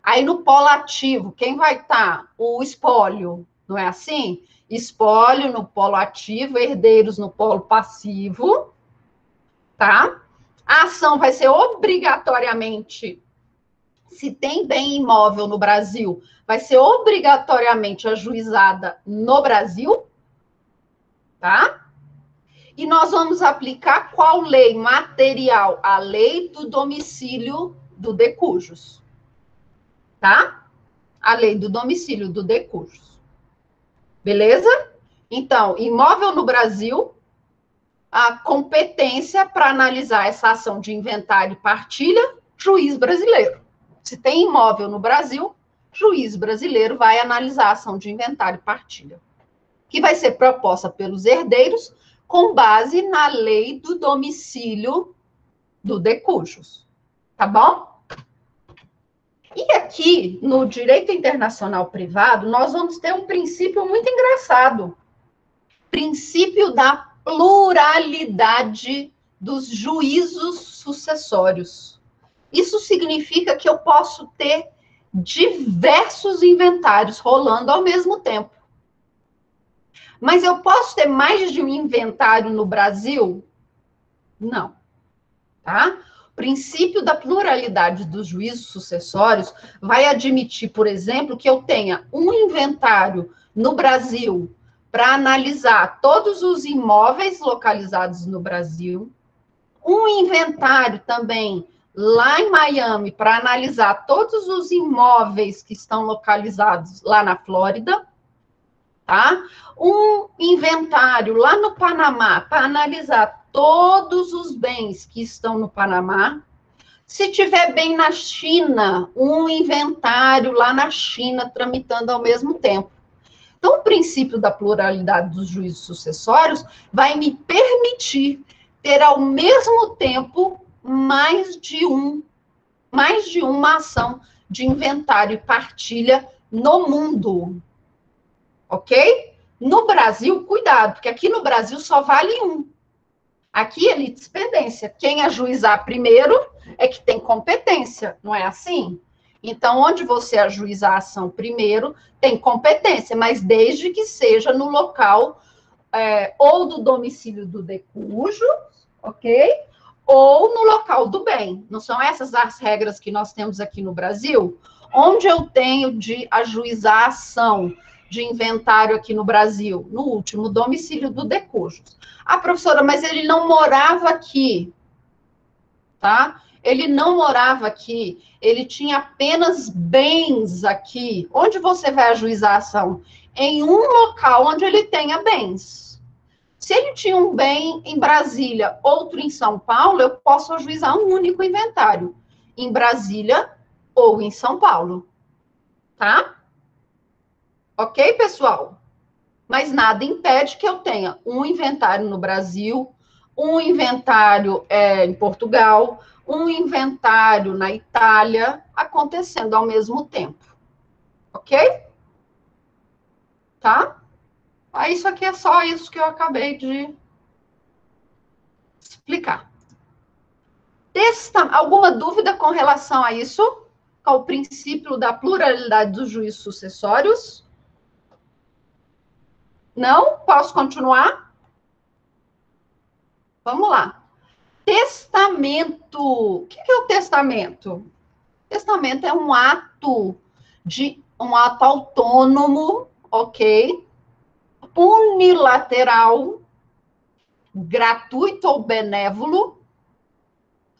S1: Aí no polo ativo, quem vai estar? O espólio, Não é assim? Espólio no polo ativo, herdeiros no polo passivo, tá? A ação vai ser obrigatoriamente, se tem bem imóvel no Brasil, vai ser obrigatoriamente ajuizada no Brasil, tá? E nós vamos aplicar qual lei material? A lei do domicílio do de cujos, tá? A lei do domicílio do de cujos. Beleza? Então, imóvel no Brasil, a competência para analisar essa ação de inventário e partilha, juiz brasileiro. Se tem imóvel no Brasil, juiz brasileiro vai analisar a ação de inventário e partilha, que vai ser proposta pelos herdeiros com base na lei do domicílio do de cujos. Tá bom? E aqui, no direito internacional privado, nós vamos ter um princípio muito engraçado. Princípio da pluralidade dos juízos sucessórios. Isso significa que eu posso ter diversos inventários rolando ao mesmo tempo. Mas eu posso ter mais de um inventário no Brasil? Não. Tá? O princípio da pluralidade dos juízos sucessórios vai admitir, por exemplo, que eu tenha um inventário no Brasil para analisar todos os imóveis localizados no Brasil, um inventário também lá em Miami para analisar todos os imóveis que estão localizados lá na Flórida, tá? Um inventário lá no Panamá para analisar todos os bens que estão no Panamá. Se tiver bem na China, um inventário lá na China tramitando ao mesmo tempo. Então, o princípio da pluralidade dos juízos sucessórios vai me permitir ter ao mesmo tempo mais de uma ação de inventário e partilha no mundo. Ok? No Brasil, cuidado, porque aqui no Brasil só vale um. Aqui é litispendência. Quem ajuizar primeiro é que tem competência, não é assim? Então, onde você ajuizar a ação primeiro, tem competência, mas desde que seja no local ou do domicílio do de cujo, ok? Ou no local do bem. Não são essas as regras que nós temos aqui no Brasil? Onde eu tenho de ajuizar a ação de inventário aqui no Brasil? No último domicílio do de cujos. Ah, professora, mas ele não morava aqui, tá? Ele não morava aqui, ele tinha apenas bens aqui. Onde você vai ajuizar a ação? Em um local onde ele tenha bens. Se ele tinha um bem em Brasília, outro em São Paulo, eu posso ajuizar um único inventário, em Brasília ou em São Paulo, tá? Ok, pessoal? Mas nada impede que eu tenha um inventário no Brasil, um inventário em Portugal, um inventário na Itália, acontecendo ao mesmo tempo. Ok? Tá? Isso aqui é só isso que eu acabei de explicar. Alguma dúvida com relação a isso? Ao princípio da pluralidade dos juízos sucessórios? Não? Posso continuar? Vamos lá. Testamento. O que é o testamento? Testamento é um ato autônomo, ok? Unilateral, gratuito ou benévolo,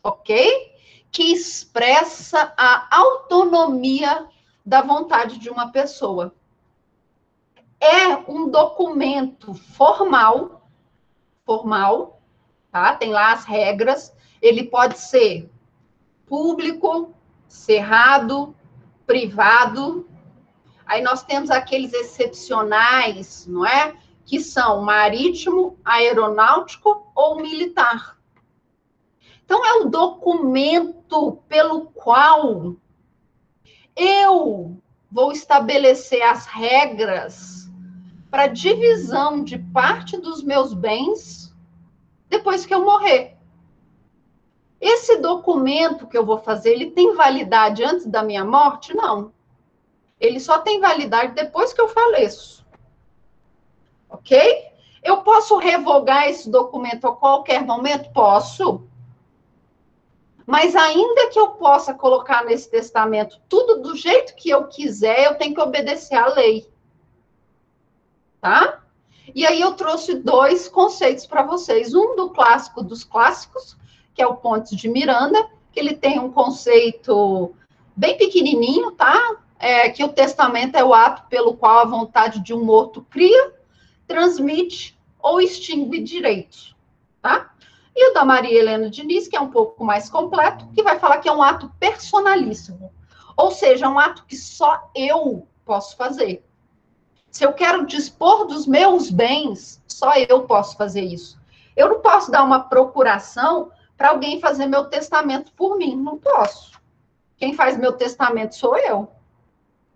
S1: ok? Que expressa a autonomia da vontade de uma pessoa. É um documento formal, tá? Tem lá as regras. Ele pode ser público, cerrado, privado. Aí nós temos aqueles excepcionais, não é? Que são marítimo, aeronáutico ou militar. Então, é o documento pelo qual eu vou estabelecer as regras para divisão de parte dos meus bens depois que eu morrer. Esse documento que eu vou fazer, ele tem validade antes da minha morte? Não. Ele só tem validade depois que eu faleço. ok? Eu posso revogar esse documento a qualquer momento? Posso. Mas ainda que eu possa colocar nesse testamento tudo do jeito que eu quiser, eu tenho que obedecer à lei. Tá? E aí eu trouxe 2 conceitos para vocês. Um do clássico dos clássicos, que é o Pontes de Miranda, que ele tem um conceito bem pequenininho, tá? Que o testamento é o ato pelo qual a vontade de um morto cria, transmite ou extingue direitos, tá? E o da Maria Helena Diniz, que é um pouco mais completo, que vai falar que é um ato personalíssimo, ou seja, um ato que só eu posso fazer. Se eu quero dispor dos meus bens, só eu posso fazer isso. Eu não posso dar uma procuração para alguém fazer meu testamento por mim, não posso. Quem faz meu testamento sou eu.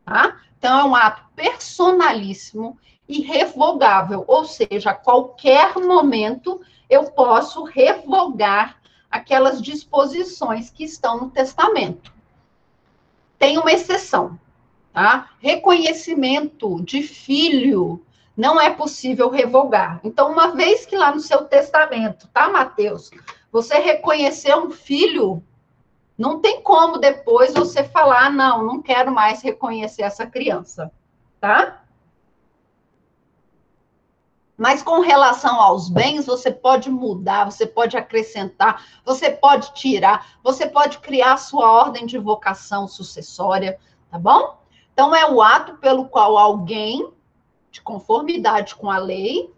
S1: Tá? Então, é um ato personalíssimo, irrevogável, ou seja, a qualquer momento eu posso revogar aquelas disposições que estão no testamento. Tem uma exceção, tá? Reconhecimento de filho não é possível revogar. Então, uma vez que lá no seu testamento, tá, Mateus, você reconhecer um filho, não tem como depois você falar, não quero mais reconhecer essa criança, tá? Mas com relação aos bens, você pode mudar, você pode acrescentar, você pode tirar, você pode criar a sua ordem de vocação sucessória, tá bom? Então, é o ato pelo qual alguém, de conformidade com a lei,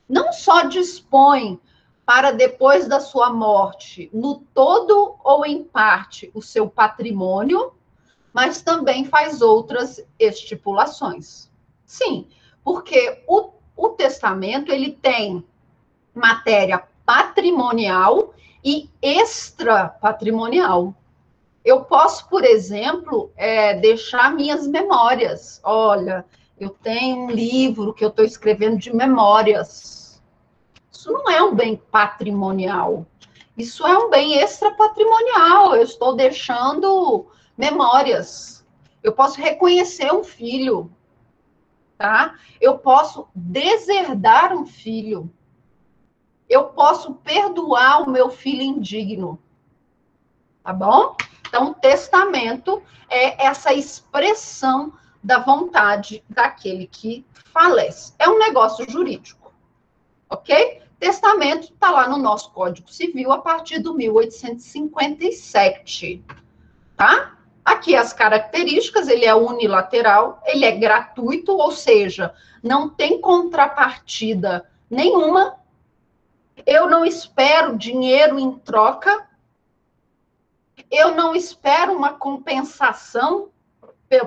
S1: não só dispõe para depois da sua morte, no todo ou em parte, o seu patrimônio, mas também faz outras estipulações. Sim, porque o testamento, ele tem matéria patrimonial e extrapatrimonial. Eu posso, por exemplo, deixar minhas memórias. Olha, eu tenho um livro que eu estou escrevendo de memórias. Isso não é um bem patrimonial. Isso é um bem extrapatrimonial. Eu estou deixando memórias. Eu posso reconhecer um filho. Tá? Eu posso deserdar um filho. Eu posso perdoar o meu filho indigno. Tá bom? Então, o testamento é essa expressão da vontade daquele que falece. É um negócio jurídico. Ok? Testamento está lá no nosso Código Civil a partir do 1857. Tá? Aqui as características, ele é unilateral, ele é gratuito, ou seja, não tem contrapartida nenhuma. Eu não espero dinheiro em troca. Eu não espero uma compensação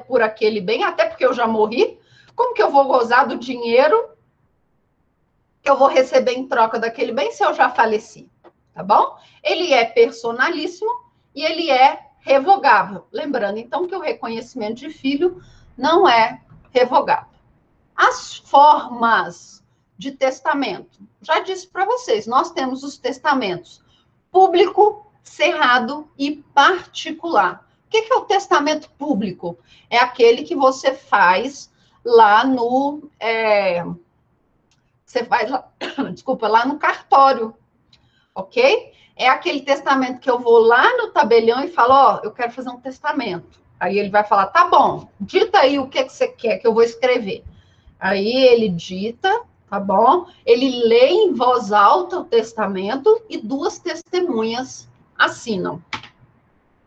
S1: por aquele bem, até porque eu já morri. Como que eu vou gozar do dinheiro que eu vou receber em troca daquele bem se eu já faleci? Tá bom? Ele é personalíssimo e ele é revogável. Lembrando, então, que o reconhecimento de filho não é revogável. As formas de testamento. Já disse para vocês, nós temos os testamentos público, cerrado e particular. O que é o testamento público? É aquele que você faz lá no... você faz lá, desculpa, lá no cartório, ok? É aquele testamento que eu vou lá no tabelião e falo, ó, eu quero fazer um testamento. Aí ele vai falar, tá bom, dita aí o que você quer que eu vou escrever. Aí ele dita, tá bom? Ele lê em voz alta o testamento e 2 testemunhas assinam.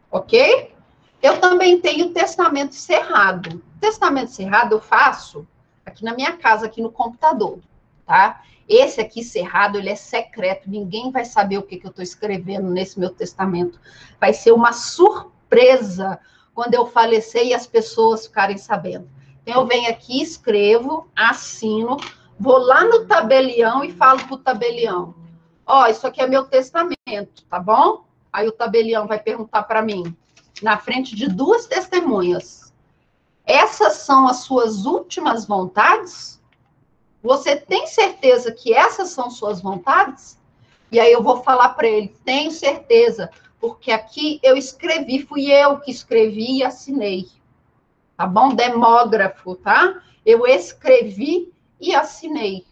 S1: Ok? Eu também tenho testamento cerrado. Testamento cerrado eu faço aqui na minha casa, aqui no computador, tá? Esse aqui cerrado, ele é secreto, ninguém vai saber o que eu estou escrevendo nesse meu testamento. Vai ser uma surpresa quando eu falecer e as pessoas ficarem sabendo. Então, eu venho aqui, escrevo, assino, vou lá no tabelião e falo para o tabelião, ó, isso aqui é meu testamento, tá bom? Aí o tabelião vai perguntar para mim, na frente de 2 testemunhas, essas são as suas últimas vontades? Você tem certeza que essas são suas vontades? E aí eu vou falar para ele, tenho certeza, porque aqui eu escrevi, fui eu que escrevi e assinei. Tá bom? Demógrafo, tá? Eu escrevi e assinei.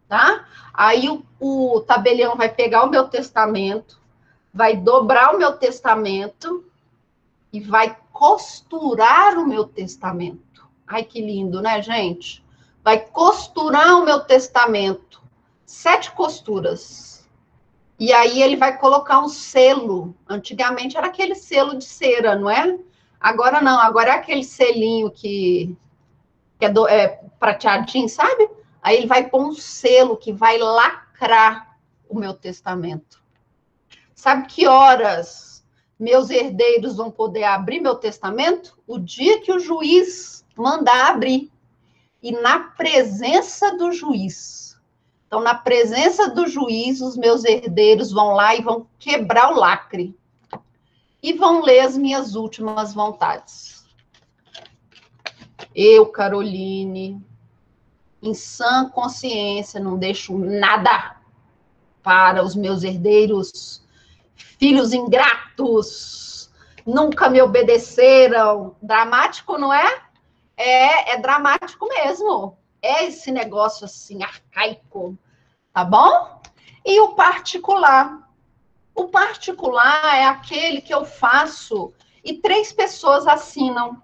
S1: tá? Aí o tabelião vai pegar o meu testamento, vai dobrar o meu testamento e vai costurar o meu testamento. Ai, que lindo, né, gente? Vai costurar o meu testamento. 7 costuras. E aí ele vai colocar um selo. Antigamente era aquele selo de cera, não é? Agora não, agora é aquele selinho que é prateadinho, sabe? Aí ele vai pôr um selo que vai lacrar o meu testamento. Sabe que horas meus herdeiros vão poder abrir meu testamento? O dia que o juiz mandar abrir. E na presença do juiz. Então, na presença do juiz, os meus herdeiros vão lá e vão quebrar o lacre. E vão ler as minhas últimas vontades. Eu, Caroline, em sã consciência, não deixo nada para os meus herdeiros, filhos ingratos, nunca me obedeceram. Dramático, não é? É dramático mesmo. É esse negócio assim, arcaico, tá bom? E o particular? O particular é aquele que eu faço e 3 pessoas assinam,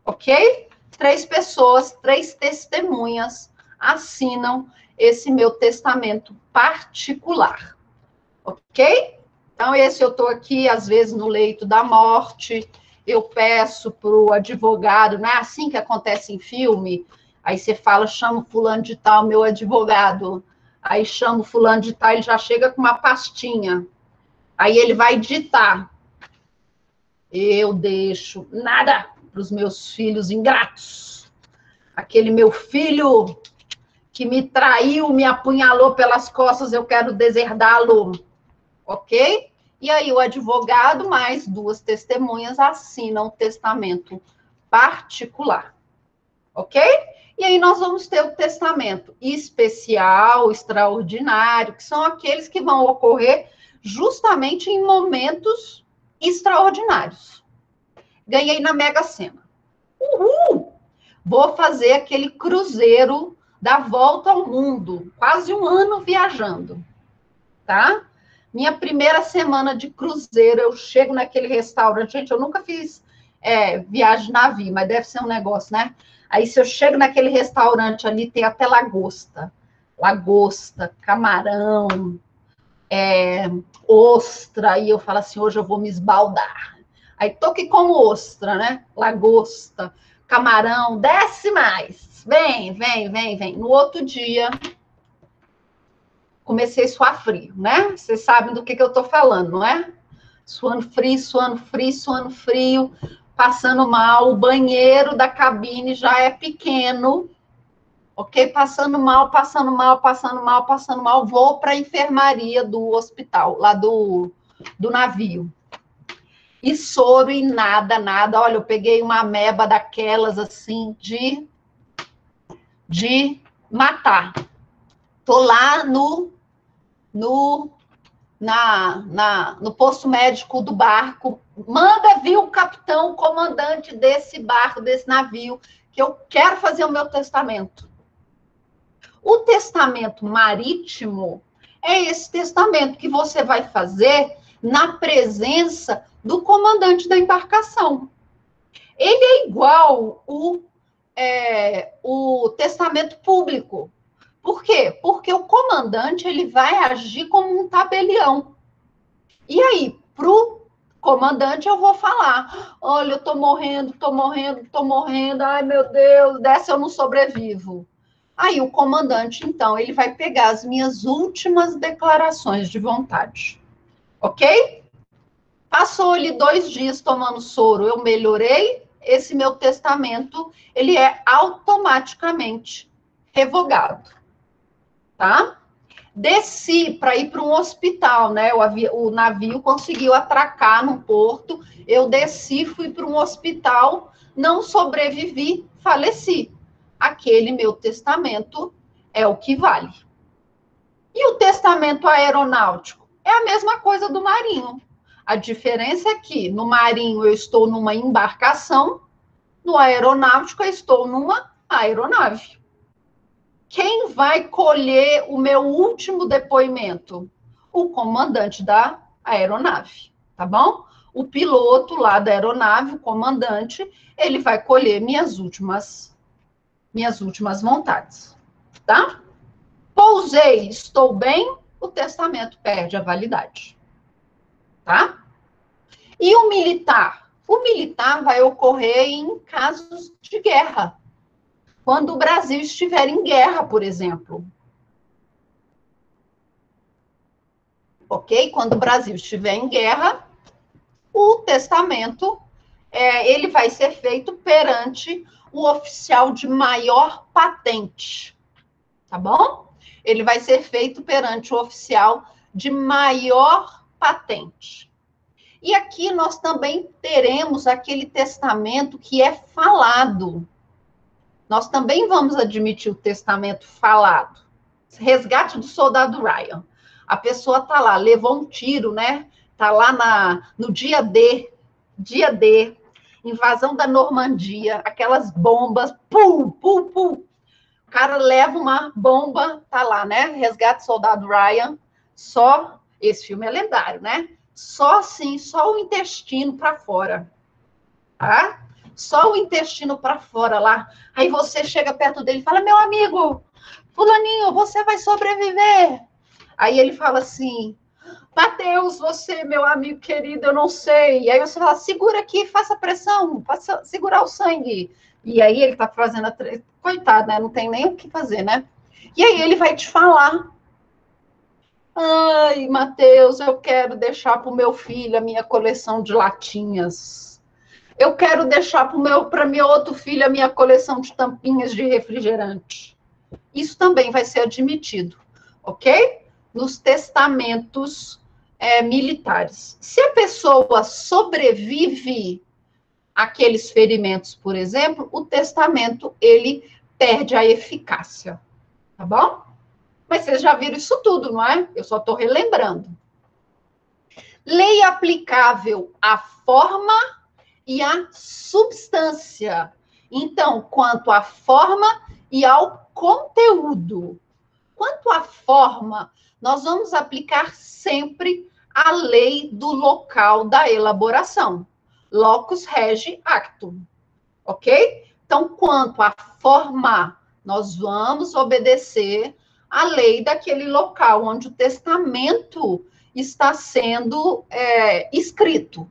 S1: ok? 3 pessoas, 3 testemunhas assinam esse meu testamento particular, ok? Então, esse eu estou aqui, às vezes, no leito da morte, eu peço para o advogado, não é assim que acontece em filme? Aí você fala, chama fulano de tal, meu advogado. Aí chama fulano de tal, ele já chega com uma pastinha. Aí ele vai ditar. Eu deixo nada para os meus filhos ingratos. Aquele meu filho que me traiu, me apunhalou pelas costas, eu quero deserdá-lo. Ok? E aí o advogado mais 2 testemunhas assinam o testamento particular. Ok? E aí nós vamos ter o testamento especial, extraordinário, que são aqueles que vão ocorrer justamente em momentos extraordinários. Ganhei na Mega Sena. Uhul! Vou fazer aquele cruzeiro da volta ao mundo, quase 1 ano viajando, tá? Minha primeira semana de cruzeiro, eu chego naquele restaurante, gente, eu nunca fiz viagem de navio, mas deve ser um negócio, né? Aí, se eu chego naquele restaurante ali, tem até lagosta, camarão, ostra, e eu falo assim, hoje eu vou me esbaldar. Aí, tô que como ostra, né? Lagosta, camarão, desce mais, vem. No outro dia, comecei a suar frio, né? Vocês sabem do que eu tô falando, não é? Suando frio, passando mal, o banheiro da cabine já é pequeno, ok? Passando mal, vou para a enfermaria do hospital, lá do navio. E soro e nada. Olha, eu peguei uma ameba daquelas, assim, de matar. Tô lá no posto médico do barco, manda vir o capitão, o comandante desse barco, desse navio, que eu quero fazer o meu testamento. O testamento marítimo é esse testamento que você vai fazer na presença do comandante da embarcação. Ele é igual o testamento público. Por quê? Porque o comandante ele vai agir como um tabelião. E aí, para o comandante, eu vou falar, olha, eu estou morrendo, ai, meu Deus, dessa eu não sobrevivo. Aí, o comandante, então, ele vai pegar as minhas últimas declarações de vontade. Ok? Passou-lhe 2 dias tomando soro, eu melhorei, esse meu testamento, ele é automaticamente revogado. Tá? Desci para ir para um hospital, né? O navio conseguiu atracar no porto, eu desci, fui para um hospital, não sobrevivi, faleci. Aquele meu testamento é o que vale. E o testamento aeronáutico? É a mesma coisa do marinho. A diferença é que no marinho eu estou numa embarcação, no aeronáutico eu estou numa aeronave. quem vai colher o meu último depoimento? O comandante da aeronave, tá bom? O piloto lá da aeronave, o comandante, ele vai colher minhas últimas vontades, tá? Pousei, estou bem, o testamento perde a validade, tá? E o militar? O militar vai ocorrer em casos de guerra, quando o Brasil estiver em guerra, por exemplo. Ok? Quando o Brasil estiver em guerra, o testamento ele vai ser feito perante o oficial de maior patente, tá bom? Ele vai ser feito perante o oficial de maior patente. E aqui nós também teremos aquele testamento que é falado. Nós também vamos admitir o testamento falado. Resgate do soldado Ryan. A pessoa tá lá, levou um tiro, né? Tá lá no dia D, invasão da Normandia, aquelas bombas, pum, pum, pum. O cara leva uma bomba, tá lá, né? Resgate do soldado Ryan. Só, esse filme é lendário, né? Só assim, só o intestino para fora, tá? Só o intestino para fora lá. Aí você chega perto dele e fala, meu amigo, fulaninho, você vai sobreviver. Aí ele fala assim, Mateus, você, meu amigo querido, eu não sei. E aí você fala, segura aqui, faça pressão, faça segurar o sangue. E aí ele tá fazendo coitado, né? Não tem nem o que fazer, né? E aí ele vai te falar, ai, Mateus, eu quero deixar para o meu filho a minha coleção de latinhas. Eu quero deixar para meu outro filho a minha coleção de tampinhas de refrigerante. Isso também vai ser admitido, ok? Nos testamentos militares. Se a pessoa sobrevive àqueles ferimentos, por exemplo, o testamento, ele perde a eficácia, tá bom? Mas vocês já viram isso tudo, não é? Eu só estou relembrando. Lei aplicável à forma e à substância. Então, quanto à forma e ao conteúdo. Quanto à forma, nós vamos aplicar sempre a lei do local da elaboração. Locus regi actum. Ok? Então, quanto à forma, nós vamos obedecer a lei daquele local onde o testamento está sendo escrito.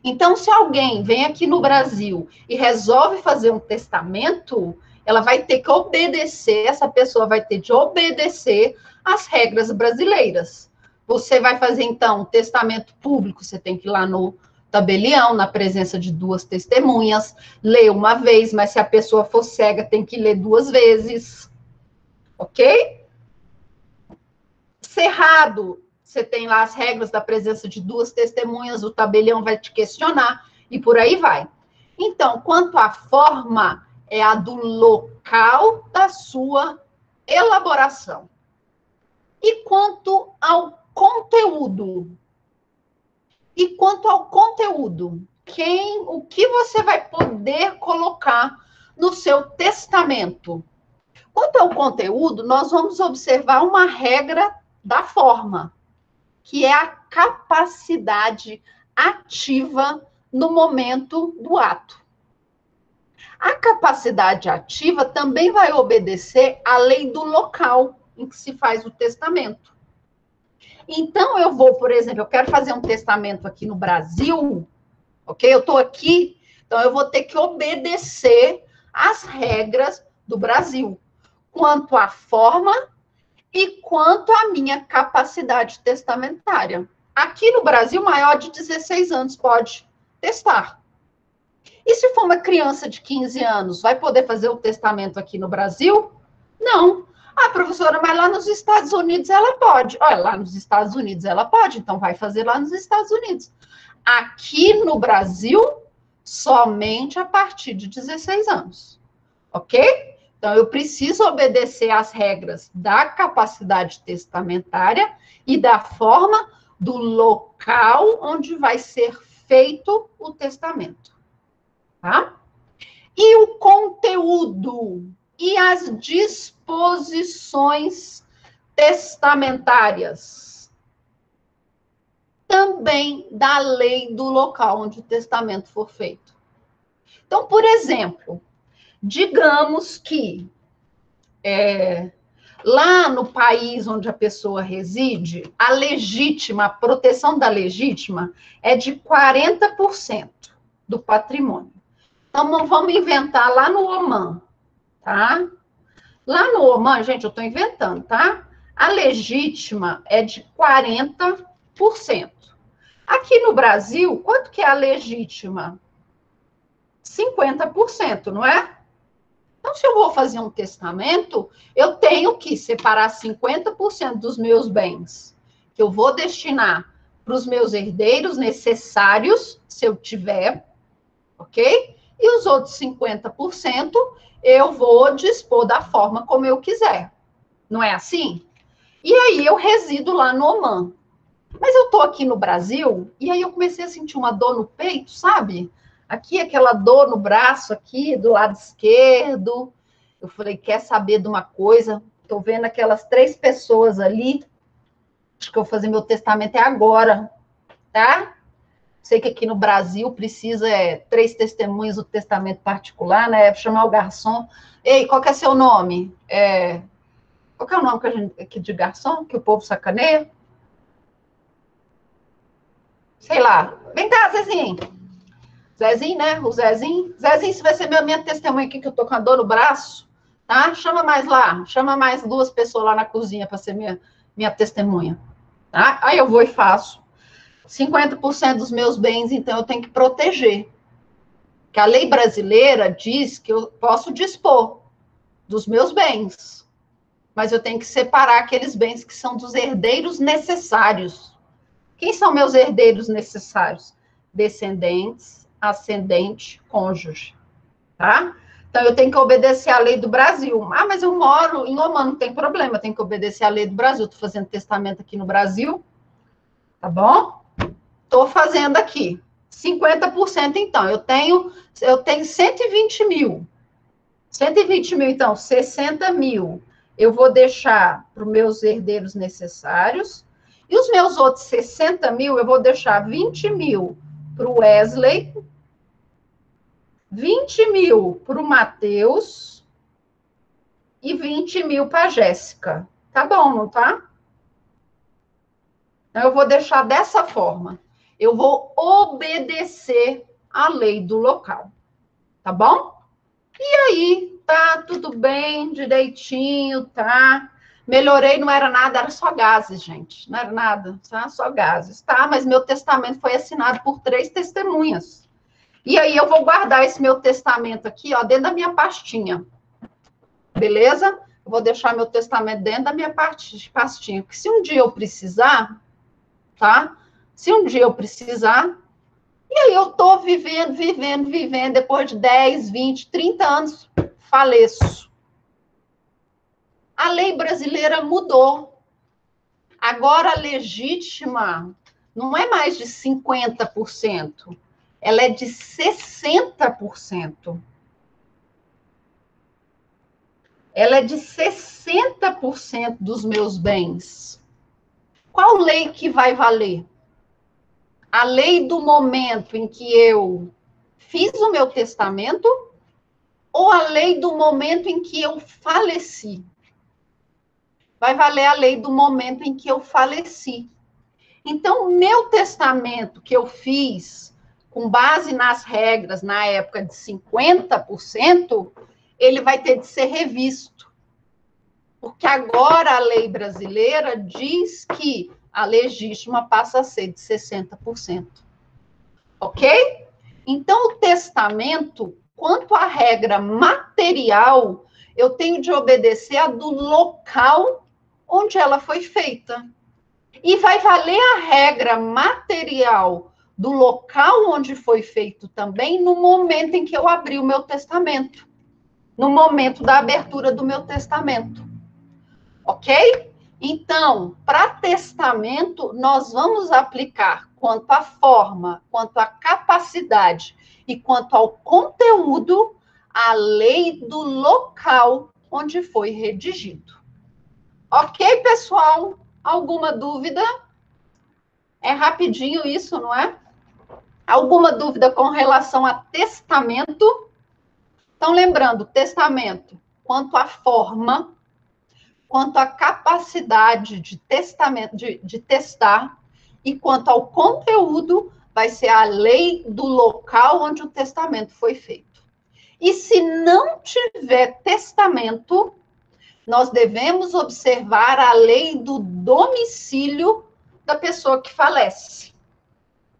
S1: Então, se alguém vem aqui no Brasil e resolve fazer um testamento, ela vai ter que obedecer, essa pessoa vai ter de obedecer às regras brasileiras. Você vai fazer, então, um testamento público, você tem que ir lá no tabelião, na presença de 2 testemunhas, ler uma vez, mas se a pessoa for cega, tem que ler 2 vezes. Ok? Cerrado, você tem lá as regras da presença de 2 testemunhas, o tabelião vai te questionar, e por aí vai. Então, quanto à forma, é a do local da sua elaboração. E quanto ao conteúdo? O que você vai poder colocar no seu testamento? Quanto ao conteúdo, nós vamos observar uma regra da forma, que é a capacidade ativa no momento do ato. A capacidade ativa também vai obedecer à lei do local em que se faz o testamento. Então, eu vou, por exemplo, eu quero fazer um testamento aqui no Brasil, ok? Eu estou aqui, então eu vou ter que obedecer às regras do Brasil, quanto à forma e quanto à minha capacidade testamentária. Aqui no Brasil, maior de 16 anos pode testar. E se for uma criança de 15 anos, vai poder fazer o testamento aqui no Brasil? Não. Ah, professora, mas lá nos Estados Unidos ela pode. Olha, lá nos Estados Unidos ela pode, então vai fazer lá nos Estados Unidos. Aqui no Brasil, somente a partir de 16 anos. Ok? Então, eu preciso obedecer às regras da capacidade testamentária e da forma do local onde vai ser feito o testamento. Tá? E o conteúdo? e as disposições testamentárias. Também da lei do local onde o testamento for feito. Então, por exemplo, digamos que lá no país onde a pessoa reside, a legítima, a proteção da legítima é de 40% do patrimônio. Então, vamos inventar lá no Omã, tá? Lá no Omã, gente, eu estou inventando, tá? A legítima é de 40%. Aqui no Brasil, quanto que é a legítima? 50%, não é? Então, se eu vou fazer um testamento, eu tenho que separar 50% dos meus bens, que eu vou destinar para os meus herdeiros necessários, se eu tiver, ok? E os outros 50% eu vou dispor da forma como eu quiser. Não é assim? E aí eu resido lá no Omã. Mas eu estou aqui no Brasil, e aí eu comecei a sentir uma dor no peito, sabe? Aqui, aquela dor no braço, aqui, do lado esquerdo. Eu falei, quer saber de uma coisa? Estou vendo aquelas 3 pessoas ali. Acho que eu vou fazer meu testamento agora, tá? Sei que aqui no Brasil precisa 3 testemunhas do testamento particular, né? Chamar o garçom. Ei, qual que é seu nome? Qual que é o nome que a gente, aqui de garçom, que o povo sacaneia? Sei lá. Vem cá, Zezinho. Zezinho, né? O Zezinho. Zezinho, você vai ser minha testemunha aqui, que eu tô com a dor no braço, tá? Chama mais lá. Chama mais 2 pessoas lá na cozinha para ser minha testemunha, tá? Aí eu vou e faço. 50% dos meus bens, então, eu tenho que proteger. Que a lei brasileira diz que eu posso dispor dos meus bens, mas eu tenho que separar aqueles bens que são dos herdeiros necessários. Quem são meus herdeiros necessários? Descendentes, ascendente, cônjuge, tá? Então, eu tenho que obedecer à lei do Brasil. Ah, mas eu moro em Omã, não tem problema, eu tenho que obedecer à lei do Brasil. Estou fazendo testamento aqui no Brasil, tá bom? Estou fazendo aqui. 50%, então. Eu tenho 120 mil. 120 mil, então, 60 mil. Eu vou deixar para os meus herdeiros necessários. E os meus outros 60 mil, eu vou deixar 20 mil para o Wesley, 20 mil para o Matheus e 20 mil para a Jéssica. Tá bom, não tá? Então, eu vou deixar dessa forma. Eu vou obedecer à lei do local. Tá bom? E aí, tá tudo bem, direitinho, tá? Melhorei, não era nada, era só gases, gente. Não era nada, tá? Só gases. Tá, mas meu testamento foi assinado por 3 testemunhas. E aí eu vou guardar esse meu testamento aqui, ó, dentro da minha pastinha. Beleza? Eu vou deixar meu testamento dentro da minha pastinha. Porque se um dia eu precisar, tá? Se um dia eu precisar, e aí eu tô vivendo, depois de 10, 20, 30 anos, faleço. A lei brasileira mudou. Agora, a legítima não é mais de 50%, ela é de 60%. Ela é de 60% dos meus bens. Qual lei que vai valer? A lei do momento em que eu fiz o meu testamento ou a lei do momento em que eu faleci? Vai valer a lei do momento em que eu faleci. Então, o meu testamento que eu fiz, com base nas regras, na época de 50%, ele vai ter de ser revisto. Porque agora a lei brasileira diz que a legítima passa a ser de 60%. Ok? Então, o testamento, quanto à regra material, eu tenho de obedecer a do local onde ela foi feita. E vai valer a regra material do local onde foi feito também no momento em que eu abri o meu testamento. No momento da abertura do meu testamento. Ok? Então, para testamento, nós vamos aplicar quanto à forma, quanto à capacidade e quanto ao conteúdo, a lei do local onde foi redigido. Ok, pessoal? Alguma dúvida? É rapidinho isso, não é? Alguma dúvida com relação a testamento? Então, lembrando, testamento, quanto à forma, quanto à capacidade de testamento, de testar, e quanto ao conteúdo, vai ser a lei do local onde o testamento foi feito. E se não tiver testamento, nós devemos observar a lei do domicílio da pessoa que falece.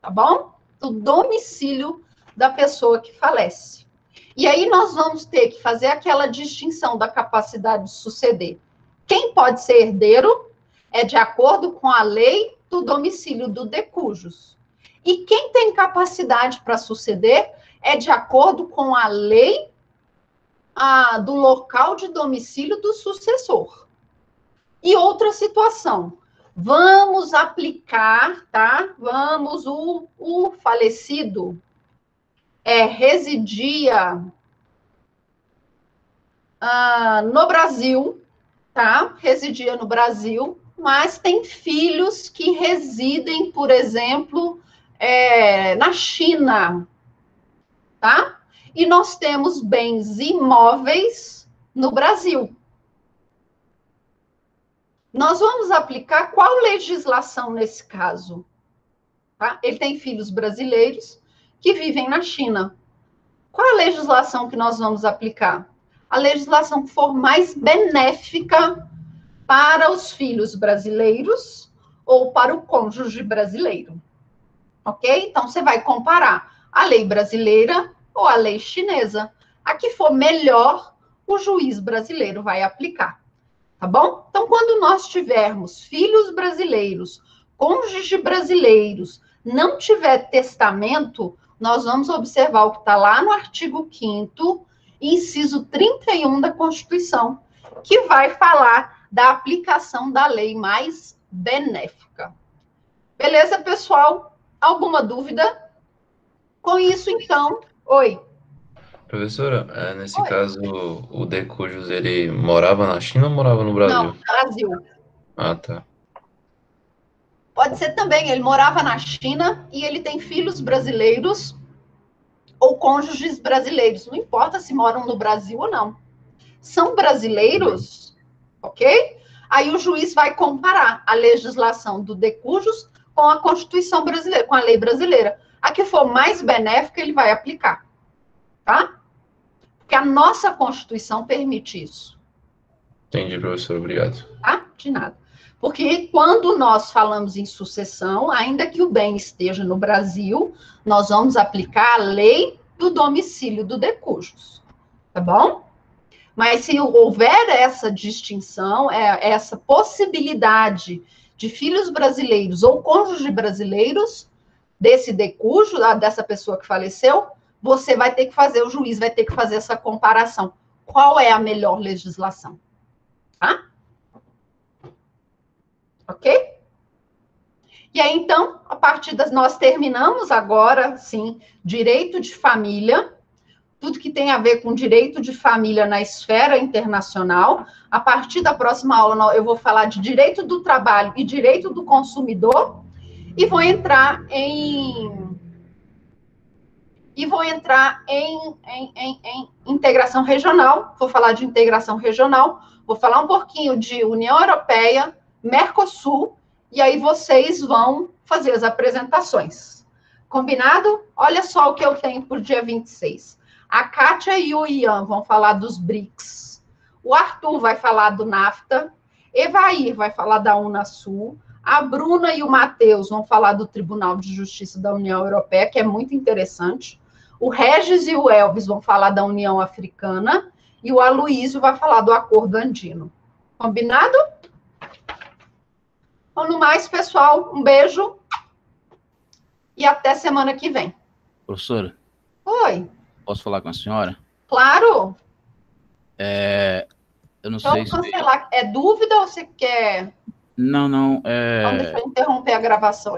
S1: Tá bom? Do domicílio da pessoa que falece. E aí nós vamos ter que fazer aquela distinção da capacidade de suceder. Quem pode ser herdeiro é de acordo com a lei do domicílio do de cujos. E quem tem capacidade para suceder é de acordo com a lei do local de domicílio do sucessor. E outra situação, vamos aplicar, tá? Vamos, o falecido residia no Brasil, tá? Residia no Brasil, mas tem filhos que residem, por exemplo, na China, tá? E nós temos bens imóveis no Brasil. Nós vamos aplicar qual legislação nesse caso? Tá? Ele tem filhos brasileiros que vivem na China. Qual a legislação que nós vamos aplicar? A legislação que for mais benéfica para os filhos brasileiros ou para o cônjuge brasileiro. Ok? Então, você vai comparar a lei brasileira ou a lei chinesa. A que for melhor, o juiz brasileiro vai aplicar. Tá bom? Então, quando nós tivermos filhos brasileiros, cônjuges brasileiros, não tiver testamento, nós vamos observar o que está lá no artigo 5º, inciso 31 da Constituição, que vai falar da aplicação da lei mais benéfica. Beleza, pessoal? Alguma dúvida? Com isso, então... Oi.
S6: Professora, nesse caso, o de cujos, ele morava na China ou morava no Brasil?
S1: Não, Brasil.
S6: Ah, tá.
S1: Pode ser também, ele morava na China e ele tem filhos brasileiros ou cônjuges brasileiros. Não importa se moram no Brasil ou não. São brasileiros, ok? Aí o juiz vai comparar a legislação do de cujos com a Constituição brasileira, com a lei brasileira. A que for mais benéfica, ele vai aplicar. Tá? Porque a nossa Constituição permite isso.
S6: Entendi, professor. Obrigado.
S1: Tá? De nada. Porque quando nós falamos em sucessão, ainda que o bem esteja no Brasil, nós vamos aplicar a lei do domicílio do de cujos. Tá bom? Mas se houver essa distinção, essa possibilidade de filhos brasileiros ou cônjuges brasileiros, desse de cujo, dessa pessoa que faleceu, você vai ter que fazer, o juiz vai ter que fazer essa comparação. Qual é a melhor legislação? Tá? Ok? E aí, então, a partir nós terminamos agora, sim, direito de família, tudo que tem a ver com direito de família na esfera internacional. A partir da próxima aula, eu vou falar de direito do trabalho e direito do consumidor, e vou entrar em integração regional, vou falar de integração regional, vou falar um pouquinho de União Europeia, Mercosul, e aí vocês vão fazer as apresentações. Combinado? Olha só o que eu tenho por dia 26. A Kátia e o Ian vão falar dos BRICS, o Arthur vai falar do NAFTA, Evair vai falar da Unasul, a Bruna e o Matheus vão falar do Tribunal de Justiça da União Europeia, que é muito interessante. O Regis e o Elvis vão falar da União Africana e o Aloísio vai falar do Acordo Andino. Combinado? Então, no mais, pessoal, um beijo e até semana que vem.
S7: Professora?
S1: Oi.
S7: Posso falar com a senhora?
S1: Claro.
S7: Eu não
S1: então,
S7: sei
S1: cancelar. É dúvida ou você quer...
S7: Não.
S1: Então, deixa eu interromper a gravação.